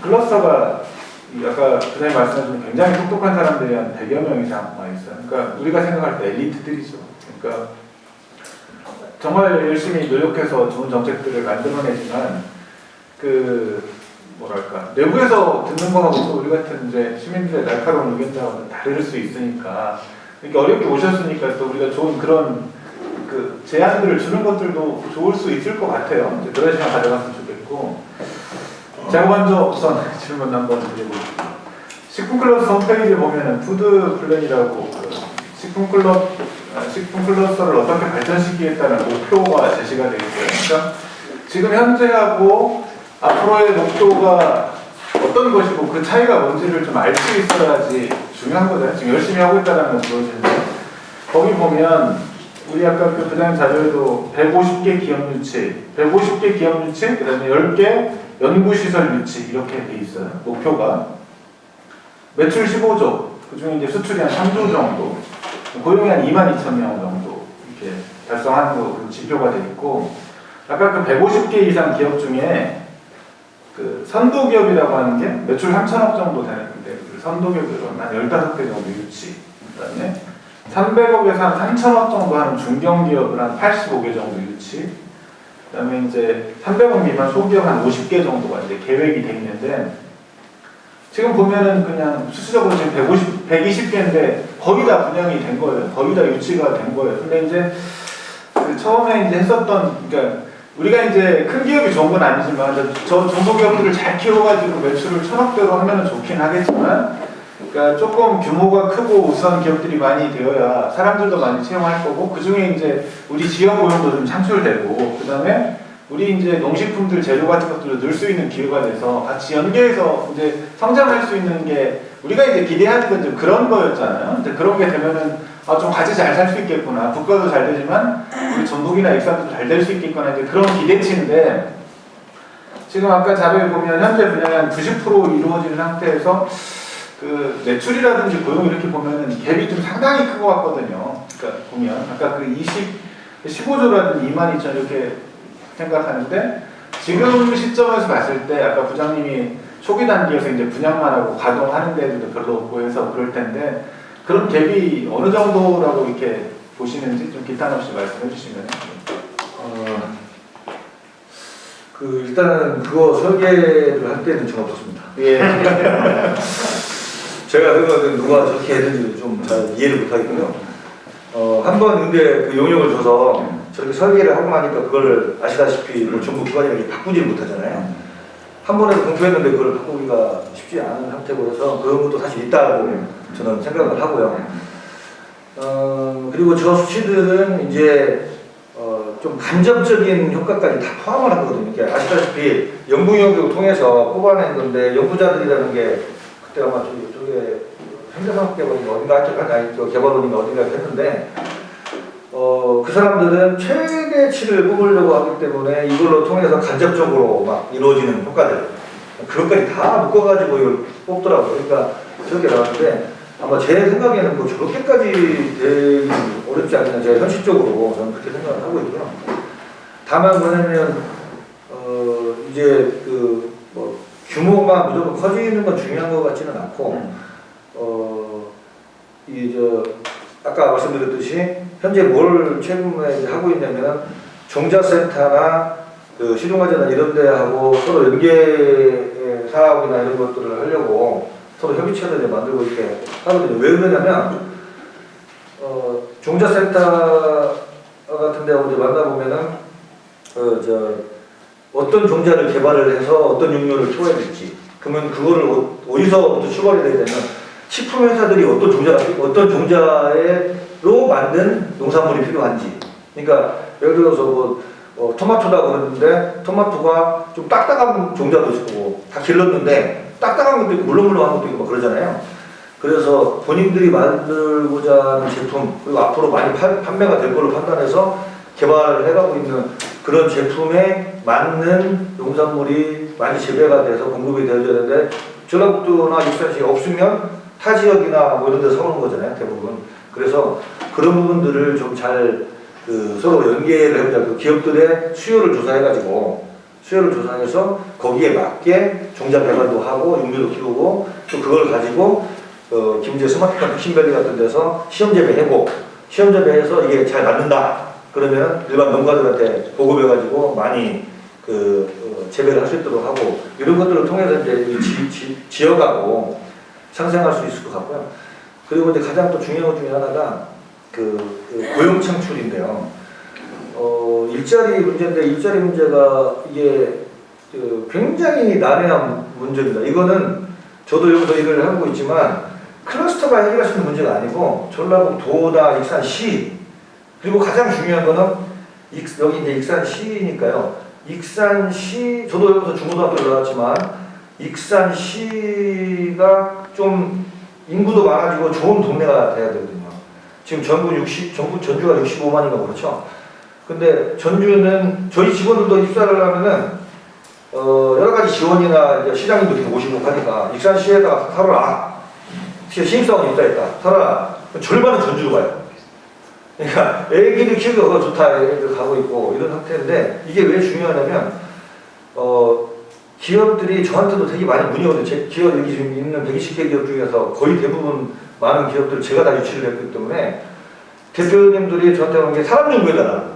클러스터가 아까 부장님 말씀하신 굉장히 똑똑한 사람들이 한 100여 명 이상 와 있어요. 그러니까 우리가 생각할 때 엘리트들이죠. 그러니까 정말 열심히 노력해서 좋은 정책들을 만들어내지만 그 뭐랄까 내부에서 듣는 거하고 또 우리 같은 이제 시민들의 날카로운 의견자와는 다를 수 있으니까 이렇게 어렵게 오셨으니까 또 우리가 좋은 그런 그 제안들을 주는 것들도 좋을 수 있을 것 같아요. 이제 그런 시간 가져갔으면 좋겠고 제가 먼저 우선 질문 한번 드리고 식품클러스 홈페이지에 보면은 푸드 플랜이라고 식품 클러스터를 어떻게 발전시키겠다는 목표가 제시가 되어 있어요. 그러니까 지금 현재하고 앞으로의 목표가 어떤 것이고 그 차이가 뭔지를 좀 알 수 있어야지 중요한 거잖아요. 지금 열심히 하고 있다는 건 보여지는데 거기 보면 우리 아까 그 부장님 자료에도 150개 기업 유치, 150개 기업 유치, 그 다음에 10개 연구시설 유치 이렇게 돼 있어요. 목표가 매출 15조, 그 중에 이제 수출이 한 3조 정도, 고용이 한 22,000명 정도 이렇게 달성하는 거 그 지표가 돼 있고 아까 그 150개 이상 기업 중에 그 선도기업이라고 하는 게 매출 3천억 정도 되는데 그 선도기업들은 한 15개 정도 유치, 그 다음에 300억에서 한 3천억 정도 하는 중견기업을 한 85개 정도 유치, 그 다음에 이제 300억 미만 소기업 한 50개 정도가 이제 계획이 돼 있는데 지금 보면은 그냥 수치적으로 지금 120개인데 거의 다 분양이 된 거예요. 거의 다 유치가 된 거예요. 근데 이제 그 처음에 이제 했었던, 그러니까 우리가 이제 큰 기업이 좋은 건 아니지만 저 중소기업들을 잘 키워가지고 매출을 1,000억대로 하면은 좋긴 하겠지만, 그러니까 조금 규모가 크고 우수한 기업들이 많이 되어야 사람들도 많이 채용할 거고, 그 중에 이제 우리 지역 고용도 좀 창출되고, 그 다음에 우리 이제 농식품들 재료 같은 것들을 넣을 수 있는 기회가 돼서 같이 연계해서 이제 성장할 수 있는 게 우리가 이제 기대하는 건 좀 그런 거였잖아요. 근데 그런 게 되면은 좀 같이 잘 살 수 있겠구나. 국가도 잘 되지만 우리 전북이나 익산도 잘 될 수 있겠구나. 이제 그런 기대치인데 지금 아까 자료에 보면 현재 분양이 한 90% 이루어진 상태에서 그 매출이라든지 고용 이렇게 보면은 갭이 좀 상당히 큰 것 같거든요. 그러니까 보면 아까 그 15조라든지 22,000 이렇게 생각하는데 지금 시점에서 봤을 때 아까 부장님이 초기 단계에서 이제 분양만 하고 가동하는 데도 별로 없고 해서 그럴 텐데 그런 갭이 어느 정도라고 이렇게 보시는지 좀 기탄 없이 말씀해 주시면. 일단은 그거 설계를 할 때는 좀 없었습니다. 예. 제가 그거는 누가 저렇게 했는지 좀 잘 이해를 못하겠고요. 한번 근데 그 용역을 줘서 저렇게 설계를 하고 나니까 그걸 아시다시피 뭐 정부 기관이 바꾸지 못하잖아요. 한 번에도 공표했는데 그걸 바꾸기가 쉽지 않은 상태고 해서 그런 것도 사실 있다고 저는 생각을 하고요. 그리고 저 수치들은 이제 좀 간접적인 효과까지 다 포함을 하거든요. 그러니까 아시다시피 연구용역을 통해서 뽑아낸 건데 연구자들이라는 게 그때 아마 저게 행정산업개발인가 어딘가 개발원인가 어딘가 했는데 그 사람들은 최대치를 뽑으려고 하기 때문에 이걸로 통해서 간접적으로 막 이루어지는 효과들 그것까지 다 묶어가지고 이걸 뽑더라고요. 그러니까 저렇게 나왔는데 아마 제 생각에는 뭐 저렇게까지 되기 어렵지 않느냐 제가 현실적으로 저는 그렇게 생각을 하고 있고요. 다만 뭐냐면 이제 그 뭐 규모가 무조건 커지는 건 중요한 것 같지는 않고 아까 말씀드렸듯이 현재 뭘 최근에 하고 있냐면 종자센터나 그 실용화재나 이런 데하고 서로 연계 사업이나 이런 것들을 하려고 서로 협의체를 만들고 이렇게 하거든요. 왜 그러냐면 종자센터 같은 데 어디 만나보면은 어떤 종자를 개발을 해서 어떤 용료를 키워야 될지 그러면 그거를 어디서부터 출발이 되냐면 식품 회사들이 어떤 종자로 만든 농산물이 필요한지. 그러니까 예를 들어서 뭐 토마토다 그러는데 토마토가 좀 딱딱한 종자도 있고 다 길렀는데 딱딱한 것도 있고 물렁물렁한 것도 있고 막 그러잖아요. 그래서 본인들이 만들고자 하는 제품 그리고 앞으로 많이 판매가 될 걸로 판단해서 개발을 해가고 있는 그런 제품에 맞는 농산물이 많이 재배가 돼서 공급이 되어야 되는데 전라북도나 익산시에 없으면 타 지역이나 뭐 이런 데서 사오는 거잖아요, 대부분. 그래서 그런 부분들을 좀 잘 서로 연계를 해보자. 그 기업들의 수요를 조사해가지고 수요를 조사해서 거기에 맞게 종자 개발도 하고 용료도 키우고 또 그걸 가지고 김제 스마트팜 혁신밸리 같은 데서 시험 재배해고 시험 재배해서 이게 잘 맞는다 그러면 일반 농가들한테 보급해가지고 많이 재배를 할 수 있도록 하고 이런 것들을 통해서 이제 지어가고 상생할 수 있을 것 같고요. 그리고 이제 가장 또 중요한 것 중에 하나가 고용 창출인데요. 일자리 문제인데 일자리 문제가 이게 굉장히 난해한 문제입니다. 이거는 저도 여기서 일을 하고 있지만 클러스터가 해결할 수 있는 문제가 아니고 전라북 도나 익산시 그리고 가장 중요한 거는 여기 이제 익산시니까요. 익산시 저도 여기서 중고등학교를 나왔지만 익산시가 좀 인구도 많아지고 좋은 동네가 돼야 되거든요. 지금 전국 전주가 65만인가 그렇죠. 근데 전주는 저희 직원들도 입사를 하면은 여러 가지 지원이나 이제 시장님도 계속 오시고 하니까 익산시에다가 살아라. 신입사원 입사했다. 살아라. 절반은 전주로 가요. 그러니까 애기들 키우기가 좋다. 애들 가고 있고 이런 상태인데 이게 왜 중요하냐면 기업들이 저한테도 되게 많이 문의 오거든요. 제 기업 여기 지금 있는 120개 기업 중에서 거의 대부분 많은 기업들을 제가 다 유치를 했기 때문에 대표님들이 저한테 오는 게 사람 연구에다가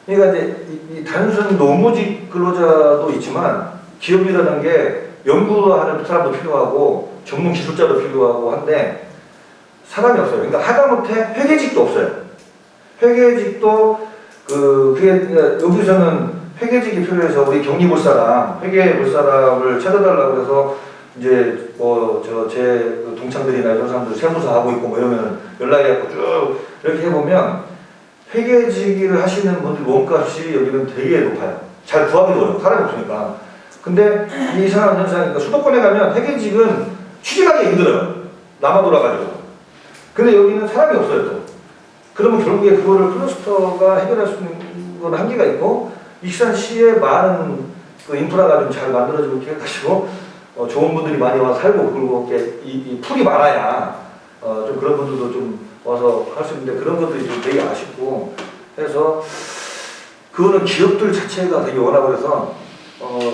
그러니까 이제 이 단순 노무직 근로자도 있지만 기업이라는 게 연구하는 사람도 필요하고 전문 기술자도 필요하고 한데 사람이 없어요. 그러니까 하다못해 회계직도 없어요. 회계직도 여기서는 회계직이 필요해서 우리 경리 볼 사람, 회계 볼 사람을 찾아달라고 해서 이제 제 동창들이나 이런 사람들 세무사 하고 있고 뭐 이러면 연락이 갖고 쭉 이렇게 해보면 회계직을 하시는 분들 몸값이 여기는 되게 높아요. 잘 구하기도 어려워. 사람이 없으니까. 근데 이 이상한 현상이니까 수도권에 가면 회계직은 취직하기 힘들어요. 남아 돌아가지고. 근데 여기는 사람이 없어요 또. 그러면 결국에 그거를 클러스터가 해결할 수 있는 건 한계가 있고 익산시에 많은 인프라가 좀 잘 만들어지고 이렇게 해가지고 좋은 분들이 많이 와서 살고 그리고 이렇게 이 풀이 많아야 좀 그런 분들도 좀 와서 할 수 있는데 그런 것들이 좀 되게 아쉽고 해서 그거는 기업들 자체가 되게 원하고 그래서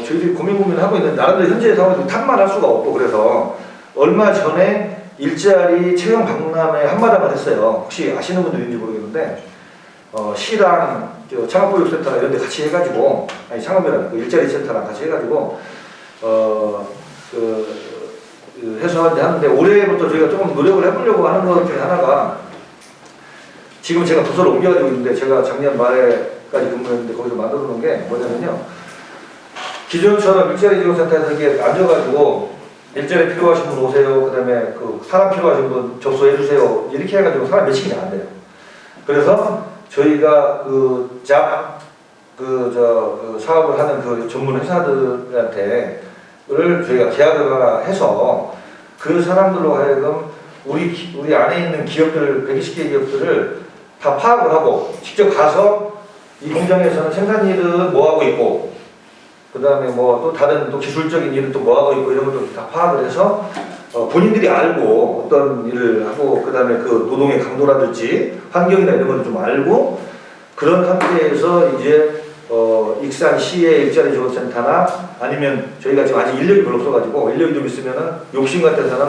저희들이 고민하고 있는데 나름대로 현재 상황에서 탓만 할 수가 없고 그래서 얼마 전에 일자리 채용 박람회 한마당을 했어요. 혹시 아시는 분들 있는지 모르겠는데 시랑 창업교육센터 이런 데 같이 해가지고 아니 창업이라는 일자리 센터랑 같이 해가지고 해서 하는데 올해부터 저희가 조금 노력을 해보려고 하는 것 중에 하나가 지금 제가 부서를 옮겨가지고 있는데 제가 작년 말에까지 근무했는데 거기서 만들어 놓은 게 뭐냐면요. 기존처럼 일자리 지원센터에서 이렇게 앉아가지고 일자리 필요하신 분 오세요. 그 다음에 사람 필요하신 분 접수해주세요. 이렇게 해가지고 사람 매칭이 안 돼요. 그래서 저희가 사업을 하는 전문 회사들한테 저희가 계약을 하나 해서 그 사람들로 하여금 우리 안에 있는 기업들 120개 기업들을 다 파악을 하고 직접 가서 이 공장에서는 생산일은 뭐 하고 있고 그 다음에 뭐 또 다른 또 기술적인 일은 또 뭐 하고 있고 이런 것도 다 파악을 해서 본인들이 알고 어떤 일을 하고 그 다음에 그 노동의 강도라든지 환경이나 이런 것도 좀 알고 그런 상태에서 이제 익산시의 일자리 지원센터나 아니면 저희가 지금 아직 인력이 별로 없어가지고 인력이 좀 있으면은 욕심 같아서는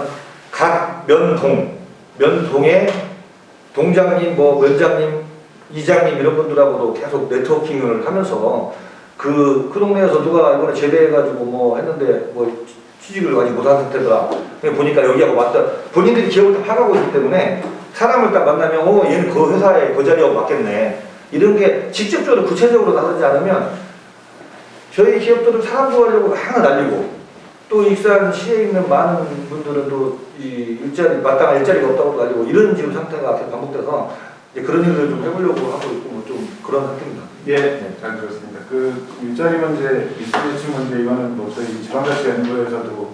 각 면동에 동장님, 면장님, 이장님 이런 분들하고도 계속 네트워킹을 하면서 그 동네에서 누가 이번에 제대해가지고 뭐 했는데 뭐 취직을 아직 못한 상태더라. 보니까 여기하고 맞다. 본인들이 기업을 다 파악하고 있기 때문에 사람을 딱 만나면 얘는 그 회사에 그 자리하고 맞겠네. 이런 게 직접적으로 구체적으로 나서지 않으면 저희 기업들은 사람 구하려고 항상 날리고 또 익산시에 있는 많은 분들은 또 이 마땅한 일자리가 없다고 날리고 이런 지금 상태가 계속 반복돼서 이제 그런 일을 좀 해보려고 하고 있고 뭐 좀 그런 상태입니다. 예, 네, 잘 들었습니다. 일자리 문제, 미스매치 문제 이거는 뭐 저희 지방자치 연구에서도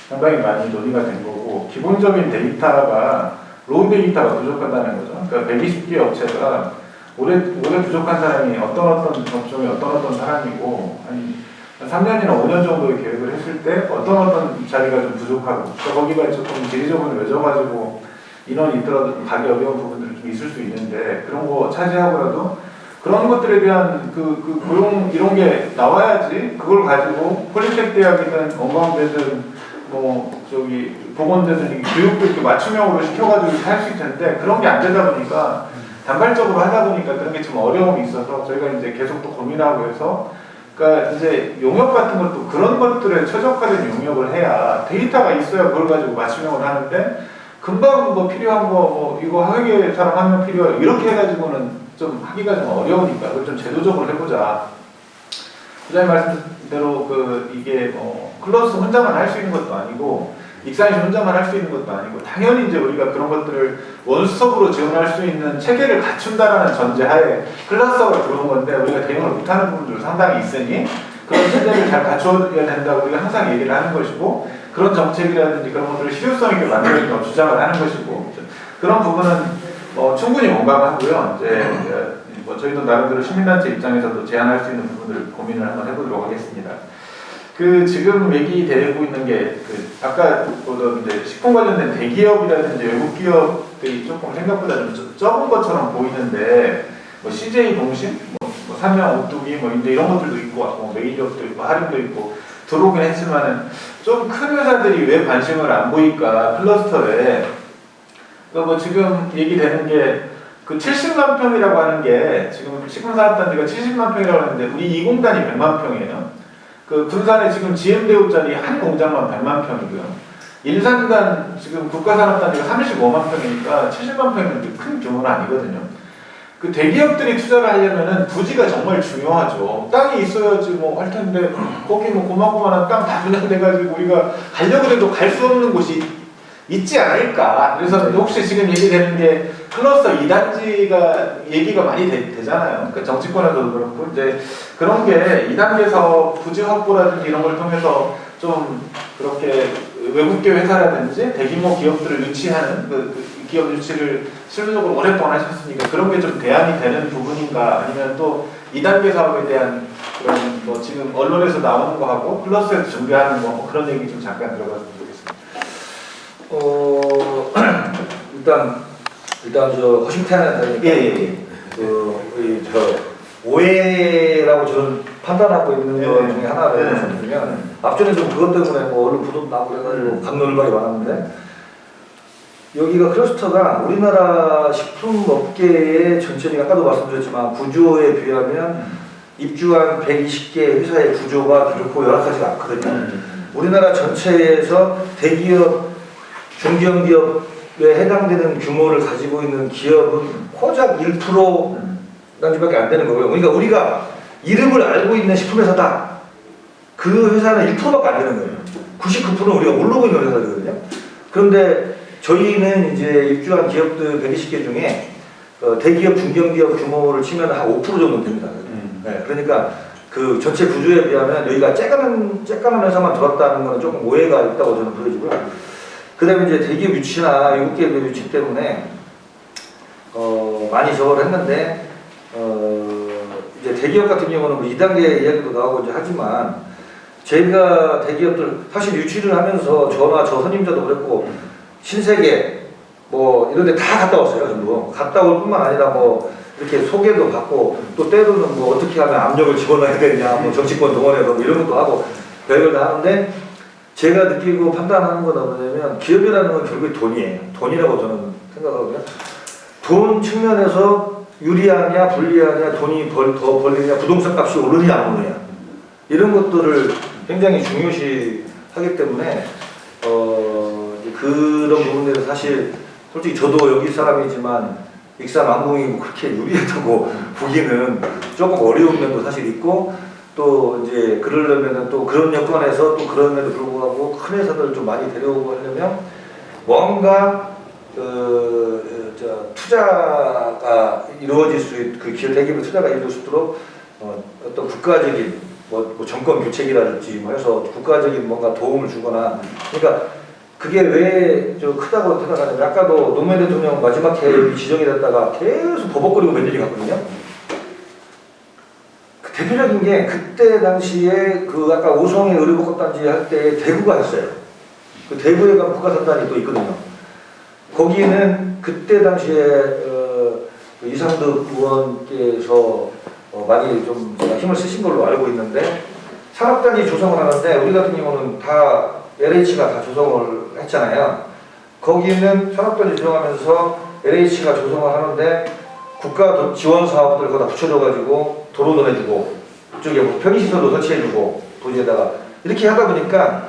상당히 많이 논의가 된 거고 기본적인 데이터가 로우 데이터가 부족하다는 거죠. 그러니까 120개 업체가 올해 부족한 사람이 어떤 업종이 어떤 사람이고 아니 3년이나 5년 정도의 계획을 했을 때 어떤 자리가 좀 부족하고 거기가 조금 지리적으로 외져가지고 인원이 있더라도 가기 어려운 부분들이 좀 있을 수 있는데 그런 거 차지하고라도 그런 것들에 대한 그 고용 이런 게 나와야지 그걸 가지고 폴리텍 대학이든 원광대든 뭐 저기 보건대든 교육도 이렇게 맞춤형으로 시켜가지고 할 수 있을 텐데 그런 게 안 되다 보니까 단발적으로 하다 보니까 그런 게 좀 어려움이 있어서 저희가 이제 계속 또 고민하고 해서 그러니까 이제 용역 같은 것도 그런 것들에 최적화된 용역을 해야 데이터가 있어야 그걸 가지고 맞춤형을 하는데 금방 뭐 필요한 거 뭐 이거 학예 사람 한 명 필요해 이렇게 해가지고는 좀 하기가 좀 어려우니까 그걸 좀 제도적으로 해보자. 부장님 말씀대로 그 이게 뭐 클러스 혼자만 할 수 있는 것도 아니고 익산시 혼자만 할 수 있는 것도 아니고 당연히 이제 우리가 그런 것들을 원스톱으로 지원할 수 있는 체계를 갖춘다라는 전제하에 클러스터가 들어온 건데 우리가 대응을 못하는 부분도 상당히 있으니 그런 체계를 잘 갖춰야 된다고 우리가 항상 얘기를 하는 것이고 그런 정책이라든지 그런 것들을 실효성 있게 만들어내는 주장을 하는 것이고 그런 부분은 충분히 공감하고요. 이제 뭐 저희도 나름대로 시민단체 입장에서도 제안할 수 있는 부분들을 고민을 한번 해보도록 하겠습니다. 그 지금 얘기되고 있는 게 그 아까 보던 이제 식품 관련된 대기업이라든지 외국 기업들이 조금 생각보다 좀 적은 것처럼 보이는데 뭐 CJ 동신, 뭐 삼양 오뚜기 뭐 이제 이런 것들도 있고 뭐 메이저도 있고 하림도 있고 들어오긴 했지만은 좀 큰 회사들이 왜 관심을 안 보일까 클러스터에 뭐 지금 얘기되는 게 그 70만 평이라고 하는 게 지금 식품산업단지가 70만 평이라고 하는데 우리 2공단이 100만 평이에요. 그 군산에 지금 GM대우짜리 한 공장만 100만 평이고요. 일산단 지금 국가산업단지가 35만 평이니까 70만 평이면 큰 규모는 아니거든요. 그 대기업들이 투자를 하려면은 부지가 정말 중요하죠. 땅이 있어야지 뭐 할 텐데 거기 뭐 고만고만한 땅 다 분양돼가지고 우리가 가려고 해도 갈 수 없는 곳이 있지 않을까. 그래서 혹시 지금 얘기되는 게 클러스터 2단지가 얘기가 많이 되잖아요. 그러니까 정치권에서도 그렇고 이제 그런 게 2단계에서 부지 확보라든지 이런 걸 통해서 좀 그렇게 외국계 회사라든지 대규모 기업들을 유치하는 그 기업 유치를 실질적으로 오랫동안 하셨으니까 그런 게 좀 대안이 되는 부분인가 아니면 또 2단계 사업에 대한 그런 뭐 지금 언론에서 나오는 거하고 플러스에서 준비하는 거 뭐 그런 얘기 좀 잠깐 들어봤으면 좋겠습니다. 일단 저 허심탄회하니까 저 오해라고 저는 판단하고 있는 것 중에 하나를 말씀드리면 앞전에 좀 그것 때문에 뭐 언론 부도 나고 그래가지고 감론을박이 많았는데 여기가 클러스터가 우리나라 식품업계의 전체적인 아까도 말씀드렸지만 구조에 비하면 입주한 120개 회사의 구조가 결코 열악하지가 않거든요. 우리나라 전체에서 대기업, 중견기업에 해당되는 규모를 가지고 있는 기업은 고작 1%단지밖에 안 되는 거고요. 그러니까 우리가 이름을 알고 있는 식품회사다. 그 회사는 1%밖에 안 되는 거예요. 99%는 우리가 모르고 있는 회사거든요. 그런데 저희는 이제 입주한 기업들 120개 중에 대기업, 중견기업 규모를 치면 한 5% 정도 됩니다. 네, 그러니까 그 전체 구조에 비하면 여기가 쬐까만 회사만 들었다는 것은 조금 오해가 있다고 저는 보여지고요. 그 다음에 이제 대기업 유치나 외국 기업 유치 때문에 많이 저걸 했는데 이제 대기업 같은 경우는 뭐 2단계 이야기도 나오고 이제 하지만 제가 대기업들 사실 유치를 하면서 저나 저 선임자도 그랬고 신세계 뭐 이런 데 다 갔다 왔어요. 전부 갔다 올 뿐만 아니라 뭐 이렇게 소개도 받고 또 때로는 뭐 어떻게 하면 압력을 집어넣어야 되느냐 뭐 정치권 동원해서 뭐 이런 것도 하고 별걸 다 하는데 제가 느끼고 판단하는 건 뭐냐면 기업이라는 건 결국에 돈이에요. 돈이라고 저는 생각하거든요. 돈 측면에서 유리하냐 불리하냐 돈이 더 벌리냐 부동산 값이 오르냐 안 오르냐 이런 것들을 굉장히 중요시 하기 때문에 그런 부분들은 사실 솔직히 저도 여기 사람이지만 익산 완공이 뭐 그렇게 유리하다고 보기는 조금 어려운 면도 사실 있고 또 이제 그러려면은 또 그런 여건에서 또 그럼에도 불구하고 큰 회사들을 좀 많이 데려오고 하려면 뭔가 투자가 이루어질 수 있, 그 기업 대기업 투자가 이루어질 수 있도록 어떤 국가적인 뭐 정권 교체기라든지 뭐 해서 국가적인 뭔가 도움을 주거나 그러니까 그게 왜 좀 크다고 생각하냐면 아까도 노무현 대통령 마지막 해에 지정이 됐다가 계속 버벅거리고 몇 일이 갔거든요. 그 대표적인 게 그때 당시에 그 아까 오송의 의료복합단지 할 때 대구가 했어요. 그 대구에 가면 국가산단이 또 있거든요. 거기는 그때 당시에 이상득 의원께서 많이 좀 제가 힘을 쓰신 걸로 알고 있는데 산업단지 조성을 하는데 우리 같은 경우는 다 LH가 다 조성을 했잖아요. 거기는 산업단지 조성하면서 LH가 조성을 하는데 국가 지원 사업들 거기다 붙여줘가지고 도로도 내주고 이쪽에 뭐 편의시설도 설치해주고 도시에다가 이렇게 하다 보니까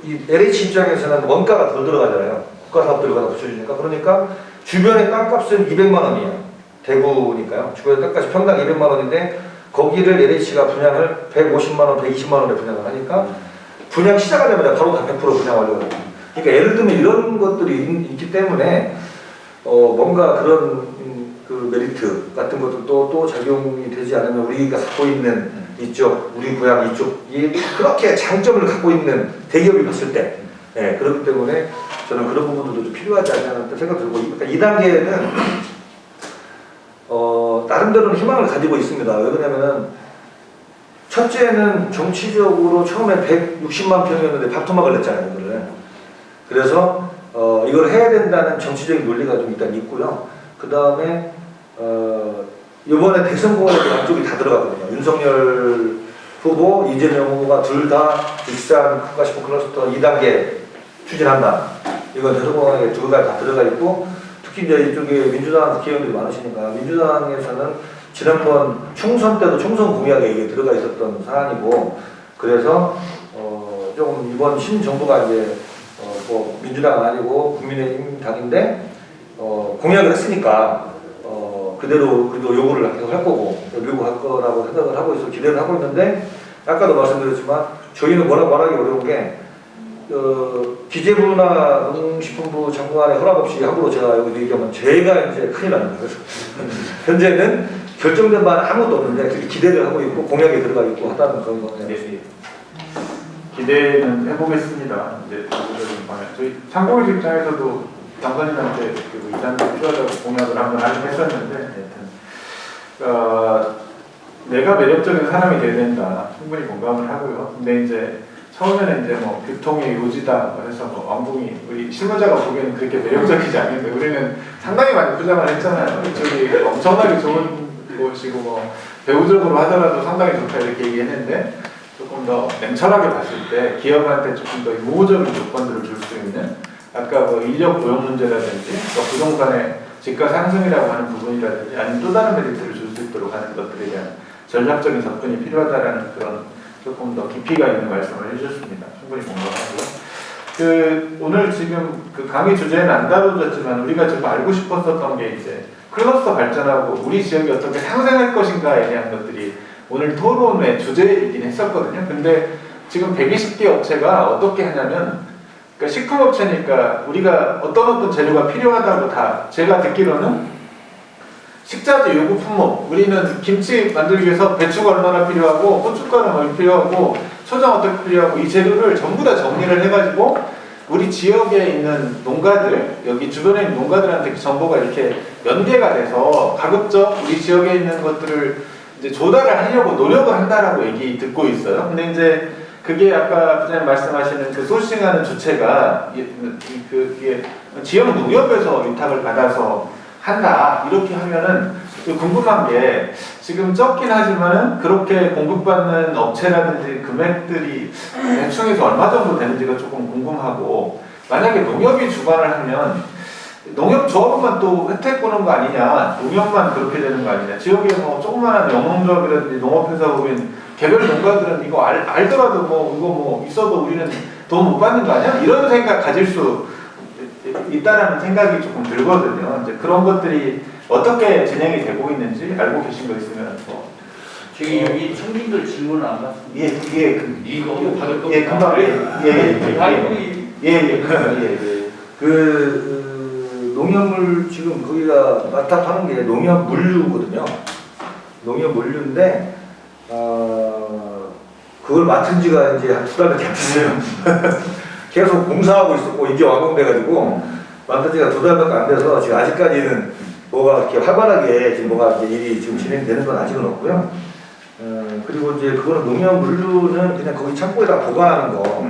이 LH 입장에서는 원가가 더 들어가잖아요. 국가 사업들을 거기다 붙여주니까. 그러니까 주변의 땅값은 200만 원이에요. 대구니까요. 주변의 땅값이 평당 200만 원인데 거기를 LH가 분양을 150만 원, 120만 원에 분양을 하니까 분양 시작하자마자 바로 다 100% 분양하려고 해요. 그러니까 예를 들면 이런 것들이 있기 때문에 뭔가 그런 그 메리트 같은 것도 또 작용이 되지 않으면 우리가 갖고 있는 이쪽, 우리 고향 이쪽이 그렇게 장점을 갖고 있는 대기업이 봤을 때 그렇기 때문에 저는 그런 부분들도 좀 필요하지 않나 생각 들고 그러니까 이 단계는 나름대로는 희망을 가지고 있습니다. 왜 그러냐면은 첫째는 정치적으로 처음에 160만 평이었는데 밥토막을 냈잖아요. 이거를. 그래서 이걸 해야 된다는 정치적인 논리가 좀 일단 있고요. 그 다음에 이번에 대선 공약에 양쪽이 다 들어갔거든요. 윤석열 후보, 이재명 후보가 둘 다 익산 국가시포 클러스터 2단계 추진한다. 이건 대선 공약에 두 개가 다 들어가 있고 특히 이제 이쪽에 민주당 국회의원들이 많으시니까 민주당에서는 지난번 총선 때도 총선 공약에 이게 들어가 있었던 사안이고 그래서 조금 이번 신정부가 이제 뭐 민주당 아니고 국민의힘 당인데 공약을 했으니까 그대로 그래도 요구를 할 거고 요구할 거라고 생각을 하고 있어 기대를 하고 있는데 아까도 말씀드렸지만 저희는 말하기 어려운 게 기재부나 농식품부 장관의 허락 없이 함부로 제가 여기 얘기하면 제가 이제 큰일 납니다. 그래서 현재는 결정된 바는 아무것도 없는데 기대를 하고 있고 공약에 들어가 있고 하다는 그런 거예요. 기대는 해보겠습니다. 이제 저희 상공의 입장에서도 장관님한테 이단계 필요하다고 공약을 한번 하긴 했었는데 내가 매력적인 사람이 돼야 된다. 충분히 공감을 하고요. 근데 이제 처음에는 이제 뭐 교통의 요지다 해서 뭐 왕궁이 우리 실무자가 보기에는 그렇게 매력적이지 않은데 우리는 상당히 많이 포장을 했잖아요. 이쪽이 엄청나게 좋은 곳이고 뭐 배우적으로 하더라도 상당히 좋다 이렇게 얘기했는데 조금 더 냉철하게 봤을 때 기업한테 조금 더 우호적인 조건들을 줄 수 있는 아까 뭐 인력 고용 문제라든지 또 부동산의 집가 상승이라고 하는 부분이라든지 아니면 또 다른 메리트를 줄 수 있도록 하는 것들에 대한 전략적인 접근이 필요하다라는 그런 조금 더 깊이가 있는 말씀을 해주셨습니다. 충분히 공감하고요. 오늘 지금 그 강의 주제는 안 다뤄졌지만 우리가 좀 알고 싶었었던 게 이제 클러스터 발전하고 우리 지역이 어떻게 상생할 것인가에 대한 것들이 오늘 토론의 주제이긴 했었거든요. 근데 지금 120개 업체가 어떻게 하냐면 그러니까 식품업체니까 우리가 어떤 재료가 필요하다고 다 제가 듣기로는 식자재 요구 품목 우리는 김치 만들기 위해서 배추가 얼마나 필요하고 고춧가루 얼마나 필요하고 초장 어떻게 필요하고 이 재료를 전부 다 정리를 해가지고 우리 지역에 있는 농가들 여기 주변에 있는 농가들한테 정보가 이렇게 연계가 돼서 가급적 우리 지역에 있는 것들을 이제 조달을 하려고 노력을 한다라고 얘기 듣고 있어요. 근데 이제 그게 아까 부장님 말씀하시는 그 소싱하는 주체가 그게 지역 농협에서 위탁을 받아서 한다 이렇게 하면은 궁금한 게 지금 적긴 하지만은 그렇게 공급받는 업체라든지 금액들이 대충해서 얼마 정도 되는지가 조금 궁금하고 만약에 농협이 주관을 하면 농협 조합만 또 혜택 보는 거 아니냐 농협만 그렇게 되는 거 아니냐 지역에 뭐 조그마한 영농조합이라든지 농업회사 보면 개별 농가들은 이거 알더라도 뭐 이거 뭐 있어도 우리는 돈 못 받는 거 아니야? 이런 생각 가질 수 있다라는 생각이 조금 들거든요. 이제 그런 것들이 어떻게 진행이 되고 있는지 알고 계신 거 있으면 뭐. 저기 여기 청진들 질문을 안 받습니다. 이거 받을 거. 그 농협물 지금 거기가 맡아파는 게 농협 물류거든요. 농협 물류인데 그걸 맡은 지가 이제 한 2달밖에 안 됐어요. 계속 공사하고 있었고 이제 완공돼가지고 맡은 지가 2달밖에 안 돼서 지금 아직까지는 뭐가 이렇게 활발하게 지금 뭐가 이제 일이 지금 진행되는 건 아직은 없고요. 그리고 이제 그거는 농협 물류는 그냥 거기 창고에다 보관하는 거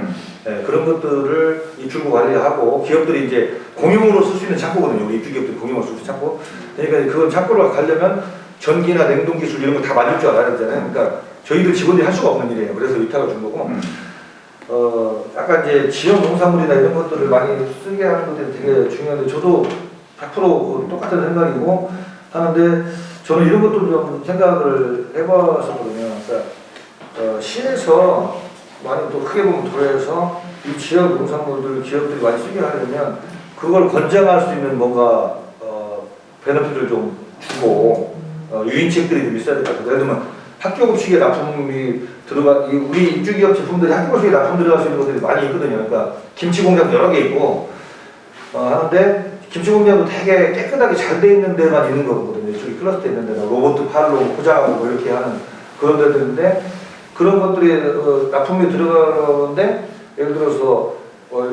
그런 것들을 입출구 관리하고 기업들이 이제 공용으로 쓸 수 있는 창고거든요. 우리 입주기업들이 공용으로 쓸 수 있는 창고. 그러니까 그건 창고로 가려면 전기나 냉동 기술 이런 거 다 만들 줄 알아야 되잖아요. 그러니까 저희들 직원들이 할 수가 없는 일이에요. 그래서 위탁을 준 거고. 약간 이제 지역 농산물이나 이런 것들을 많이 쓰게 하는 것들이 되게 중요한데 저도 100% 똑같은 생각이고 하는데 저는 이런 것도 좀 생각을 해봤었거든요. 그러니까 시에서 많이 또 크게 보면 도로에서 이 지역 농산물들 기업들이 많이 쓰게 하려면 그걸 권장할 수 있는 뭔가 베너핏을 좀 주고 유인책들이 좀 있어야 될 것 같아요. 예를 들면 학교 급식에 납품이 들어가 우리 입주기업 제품들이 학교 급식에 납품 들어갈 수 있는 것들이 많이 있거든요. 그러니까 김치 공장도 여러 개 있고 하는데 김치 공장도 되게 깨끗하게 잘 돼 있는 데만 있는 거거든요. 저기 클러스터 있는 데나 로봇 팔로 포장하고 뭐 이렇게 하는 그런 데들인데 그런 것들이 납품이 들어가는데 예를 들어서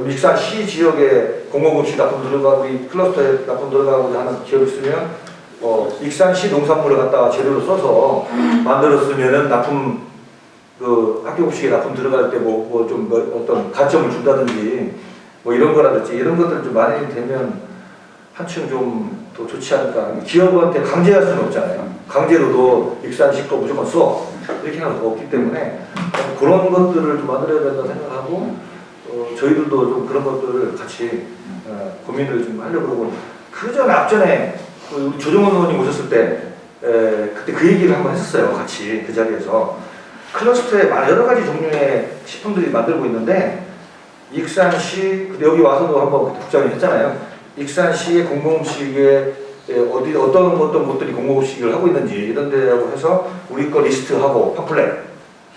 익산시 지역에 공공급식 납품 들어가고 이 클러스터에 납품 들어가고 하는 기업이 있으면 익산시 농산물을 갖다가 재료로 써서 만들었으면은 납품 그 학교급식에 납품 들어갈 때 뭐 좀 어떤 가점을 준다든지 뭐 이런 거라든지 이런 것들 좀 많이 되면 한층 좀 더 좋지 않을까. 기업한테 강제할 수는 없잖아요. 강제로도 익산시 거 무조건 써 이렇게 하는 거 없기 때문에 그런 것들을 좀 만들어야 된다 생각하고 저희들도 좀 그런 것들을 같이 고민을 좀 하려고 그러고 그전 앞전에 우리 조정원 의원님 오셨을 때 그때 그 얘기를 한번 했었어요. 같이 그 자리에서 클러스터에 여러 가지 종류의 식품들이 만들고 있는데 익산시 여기 와서도 한번 국장님 했잖아요. 익산시의 공공음식에 어떤 곳들이 공공음식을 하고 있는지 이런 데라고 해서 우리 거 리스트하고 팜플렛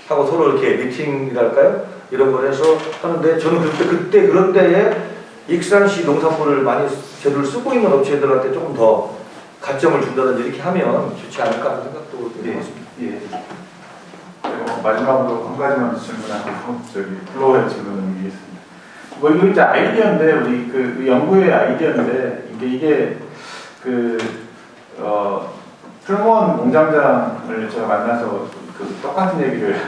하고 서로 이렇게 미팅이랄까요? 이런 걸 해서 하는데 저는 그때 그런 때에 익산시 농산물을 많이 재료를 쓰고 있는 업체들한테 조금 더 가점을 준다든지 이렇게 하면 좋지 않을까 하는 생각도 들었습니다. 예. 그리고 마지막으로 한 가지만 질문하고 저기 플로어의 질문을 드리겠습니다. 뭐 이거 이제 아이디어인데 우리 그 연구의 아이디어인데 이게 풀무원 공장장을 제가 만나서 그 똑같은 얘기를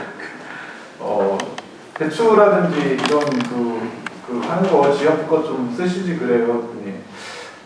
배추라든지 이런 그 하는 거 지역 거 좀 쓰시지 그래요. 그랬더니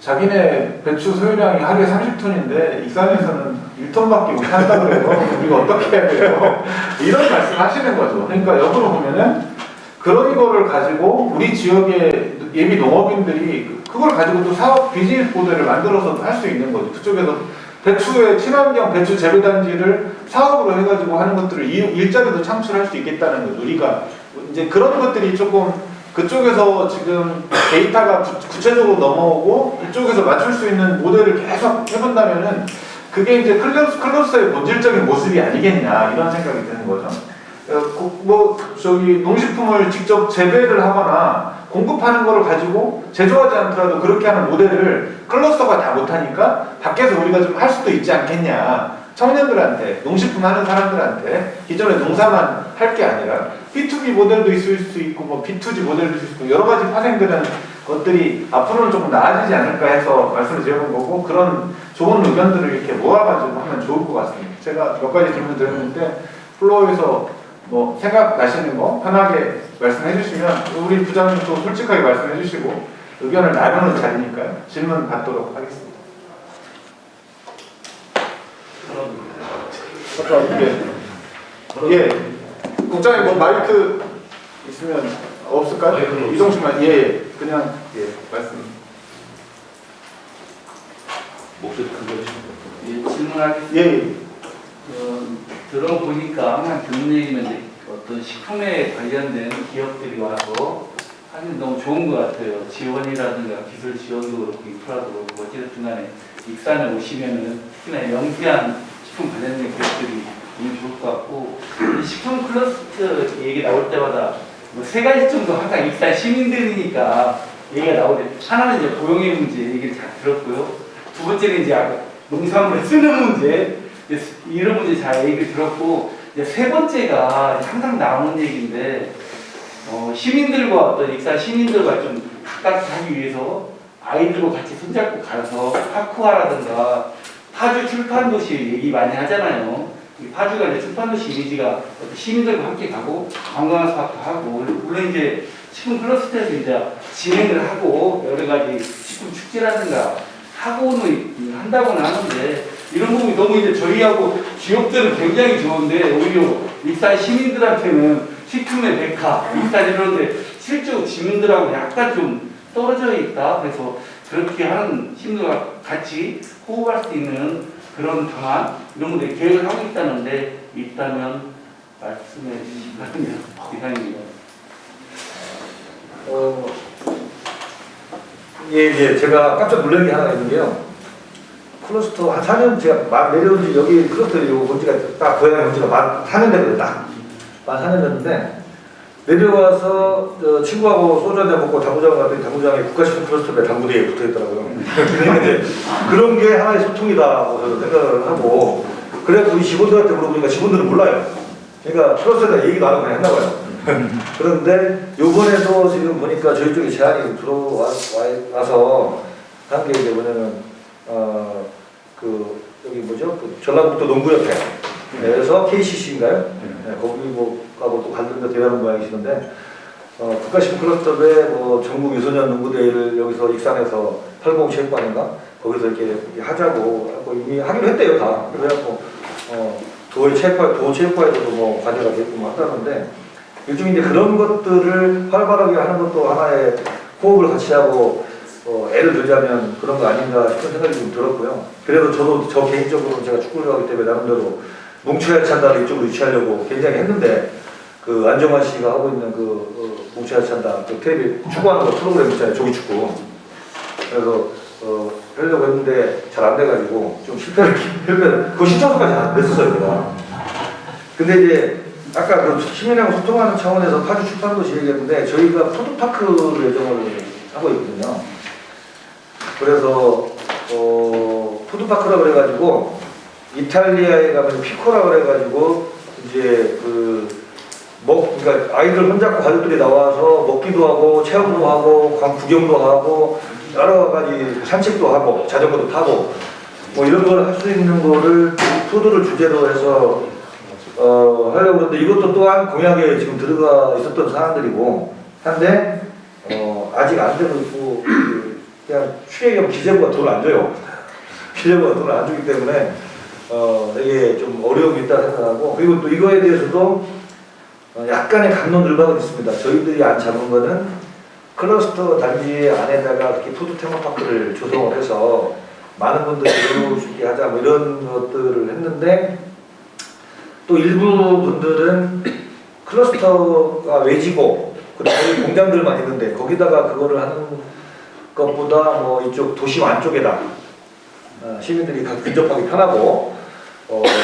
자기네 배추 소유량이 하루에 30톤인데 익산에서는 1톤밖에 못 한다고 그래요. 우리가 어떻게 해야 돼요? 이런 말씀 하시는 거죠. 그러니까 역으로 보면은 그런 거를 가지고 우리 지역의 예비 농업인들이 그걸 가지고 또 사업 비즈니스 모델을 만들어서 할 수 있는 거죠. 그쪽에서 배추의 친환경 배추 재배단지를 사업으로 해가지고 하는 것들을 일자리도 창출할 수 있겠다는 거죠. 우리가 이제 그런 것들이 조금 그쪽에서 지금 데이터가 구체적으로 넘어오고 이쪽에서 맞출 수 있는 모델을 계속 해본다면은 그게 이제 클러스터의 본질적인 모습이 아니겠냐 이런 생각이 드는 거죠. 농식품을 직접 재배를 하거나 공급하는 거를 가지고 제조하지 않더라도 그렇게 하는 모델을 클러스터가 다 못하니까 밖에서 우리가 좀 할 수도 있지 않겠냐. 청년들한테, 농식품 하는 사람들한테 기존에 농사만 할 게 아니라 B2B 모델도 있을 수 있고 뭐 B2G 모델도 있을 수 있고 여러 가지 파생되는 것들이 앞으로는 조금 나아지지 않을까 해서 말씀을 드려본 거고 그런 좋은 의견들을 이렇게 모아가지고 하면 좋을 것 같습니다. 제가 몇 가지 질문 드렸는데 플로어에서 뭐 생각나시는 거 편하게 말씀해 주시면 우리 부장님도 솔직하게 말씀해 주시고 의견을 나누는 자리니까요. 질문 받도록 하겠습니다. 예. 국장님 뭐 마이크 있으면 없을까요? 이동식만 그냥 말씀. 목소리 큰 거 질문하겠습니다. 들어보니까 항상 듣는 얘기는 이제 어떤 식품에 관련된 기업들이 와서 하면 너무 좋은 것 같아요. 지원이라든가 기술 지원도 그렇고 인프라도 그렇고 어쨌든 간에 익산에 오시면은 특히나 영세한 식품 관련된 기업들이 너무 좋을 것 같고 이 식품 클러스터 얘기 나올 때마다 뭐 세 가지 정도 항상 익산 시민들이니까 얘기가 나오는데 하나는 이제 고용의 문제 얘기를 잘 들었고요. 두 번째는 이제 농산물을 쓰는 문제 이런 문제 잘 얘기를 들었고 이제 세 번째가 항상 나오는 얘기인데 시민들과 어떤 익산 시민들과 좀 가깝게 하기 위해서 아이들과 같이 손잡고 가서 파쿠아라든가 파주 출판도시 얘기 많이 하잖아요. 이 파주가 이제 출판도시 이미지가 시민들과 함께 가고 관광 사업도 하고 물론 이제 식품 클러스터에서 이제 진행을 하고 여러 가지 식품 축제라든가 학원을 한다고는 하는데 이런 부분이 너무 이제 저희하고 지역들은 굉장히 좋은데 오히려 익산 시민들한테는 식품의 백화, 익산 이런데 실제로 지민들하고 약간 좀 떨어져 있다. 그래서 그렇게 하는 시민들과 같이 호흡할 수 있는 그런 방안 이런 것들 계획을 하고 있다는데 있다면 말씀해 주시면 이상입니다. 이게 제가 깜짝 놀란 게 하나 있는데요. 클러스터 한 4년 제가 내려온 지 여기 클러스터 요 본지가 딱 고향 본지가 만 4년 됐거든요. 딱만 4년 됐는데 내려와서 친구하고 소주 한잔 먹고 당구장 갔더니 당구장에 국가시청 클러스터에 당구대에 붙어 있더라고요. 근데 그런 게 하나의 소통이다고 저는 생각을 하고 그래서 우리 직원들한테 물어보니까 직원들은 몰라요. 그러니까 클러스터에 얘기도 안 하고 그냥 했나 봐요. 그런데 요번에도 지금 보니까 저희 쪽에 제안이 들어와서 한 게 이제 뭐냐면 그 여기 뭐죠? 그 전라북도 농구협회에서 KCC인가요? 네, 거기 뭐하고 또 관련된 대단한 모양이시는데 국가시청 클러스터에 뭐 전국 유소년 농구대회를 여기서 익산에서 80 체육관인가 거기서 이렇게 하자고 하고 이미 하기로 했대요 다. 그래갖고 도 체육관에서도 뭐 관여가 됐고 뭐 한다는데. 요즘 이제 그런 것들을 활발하게 하는 것도 하나의 호흡을 같이 하고 애를 들자면 그런 거 아닌가 싶은 생각이 좀 들었고요. 그래서 저도 저 개인적으로 제가 축구를 좋아하기 때문에 나름대로 뭉쳐야 찬다를 이쪽으로 유치하려고 굉장히 했는데 그 안정환 씨가 하고 있는 뭉쳐야 찬다 그 텔레비 축구하는 거 프로그램 있잖아요. 조기 축구. 그래서 하려고 했는데 잘 안 돼가지고 좀 실패를 그거 신청서까지 안 냈었어요 제가. 근데 이제 아까 그 시민하고 소통하는 차원에서 파주 출판도시 얘기했는데 저희가 푸드파크 예정을 하고 있거든요. 그래서 푸드파크라 그래가지고 이탈리아에 가면 피코라 그래가지고 이제 그러니까 아이들 손잡고 가족들이 나와서 먹기도 하고 체험도 하고 구경도 하고 여러 가지 산책도 하고 자전거도 타고 뭐 이런 걸 할 수 있는 거를 푸드를 주제로 해서 하려고 그러는데 이것도 또한 공약에 지금 들어가 있었던 사항들이고 한데 아직 안 되고 있고 그냥 추계겸 기재부가 돈을 안 줘요. 기재부가 돈을 안 주기 때문에 되게 좀 어려움이 있다 생각하고 그리고 또 이거에 대해서도 약간의 갑론을박은 있습니다. 저희들이 안 잡은 거는 클러스터 단지 안에다가 이렇게 푸드 테마파크를 조성을 해서 많은 분들이 이룰 수 있게 하자 뭐 이런 것들을 했는데 또 일부 분들은 클러스터가 외지고 그리고 공장들만 있는데 거기다가 그거를 하는 것보다 뭐 이쪽 도심 안쪽에다 시민들이 근접하기 편하고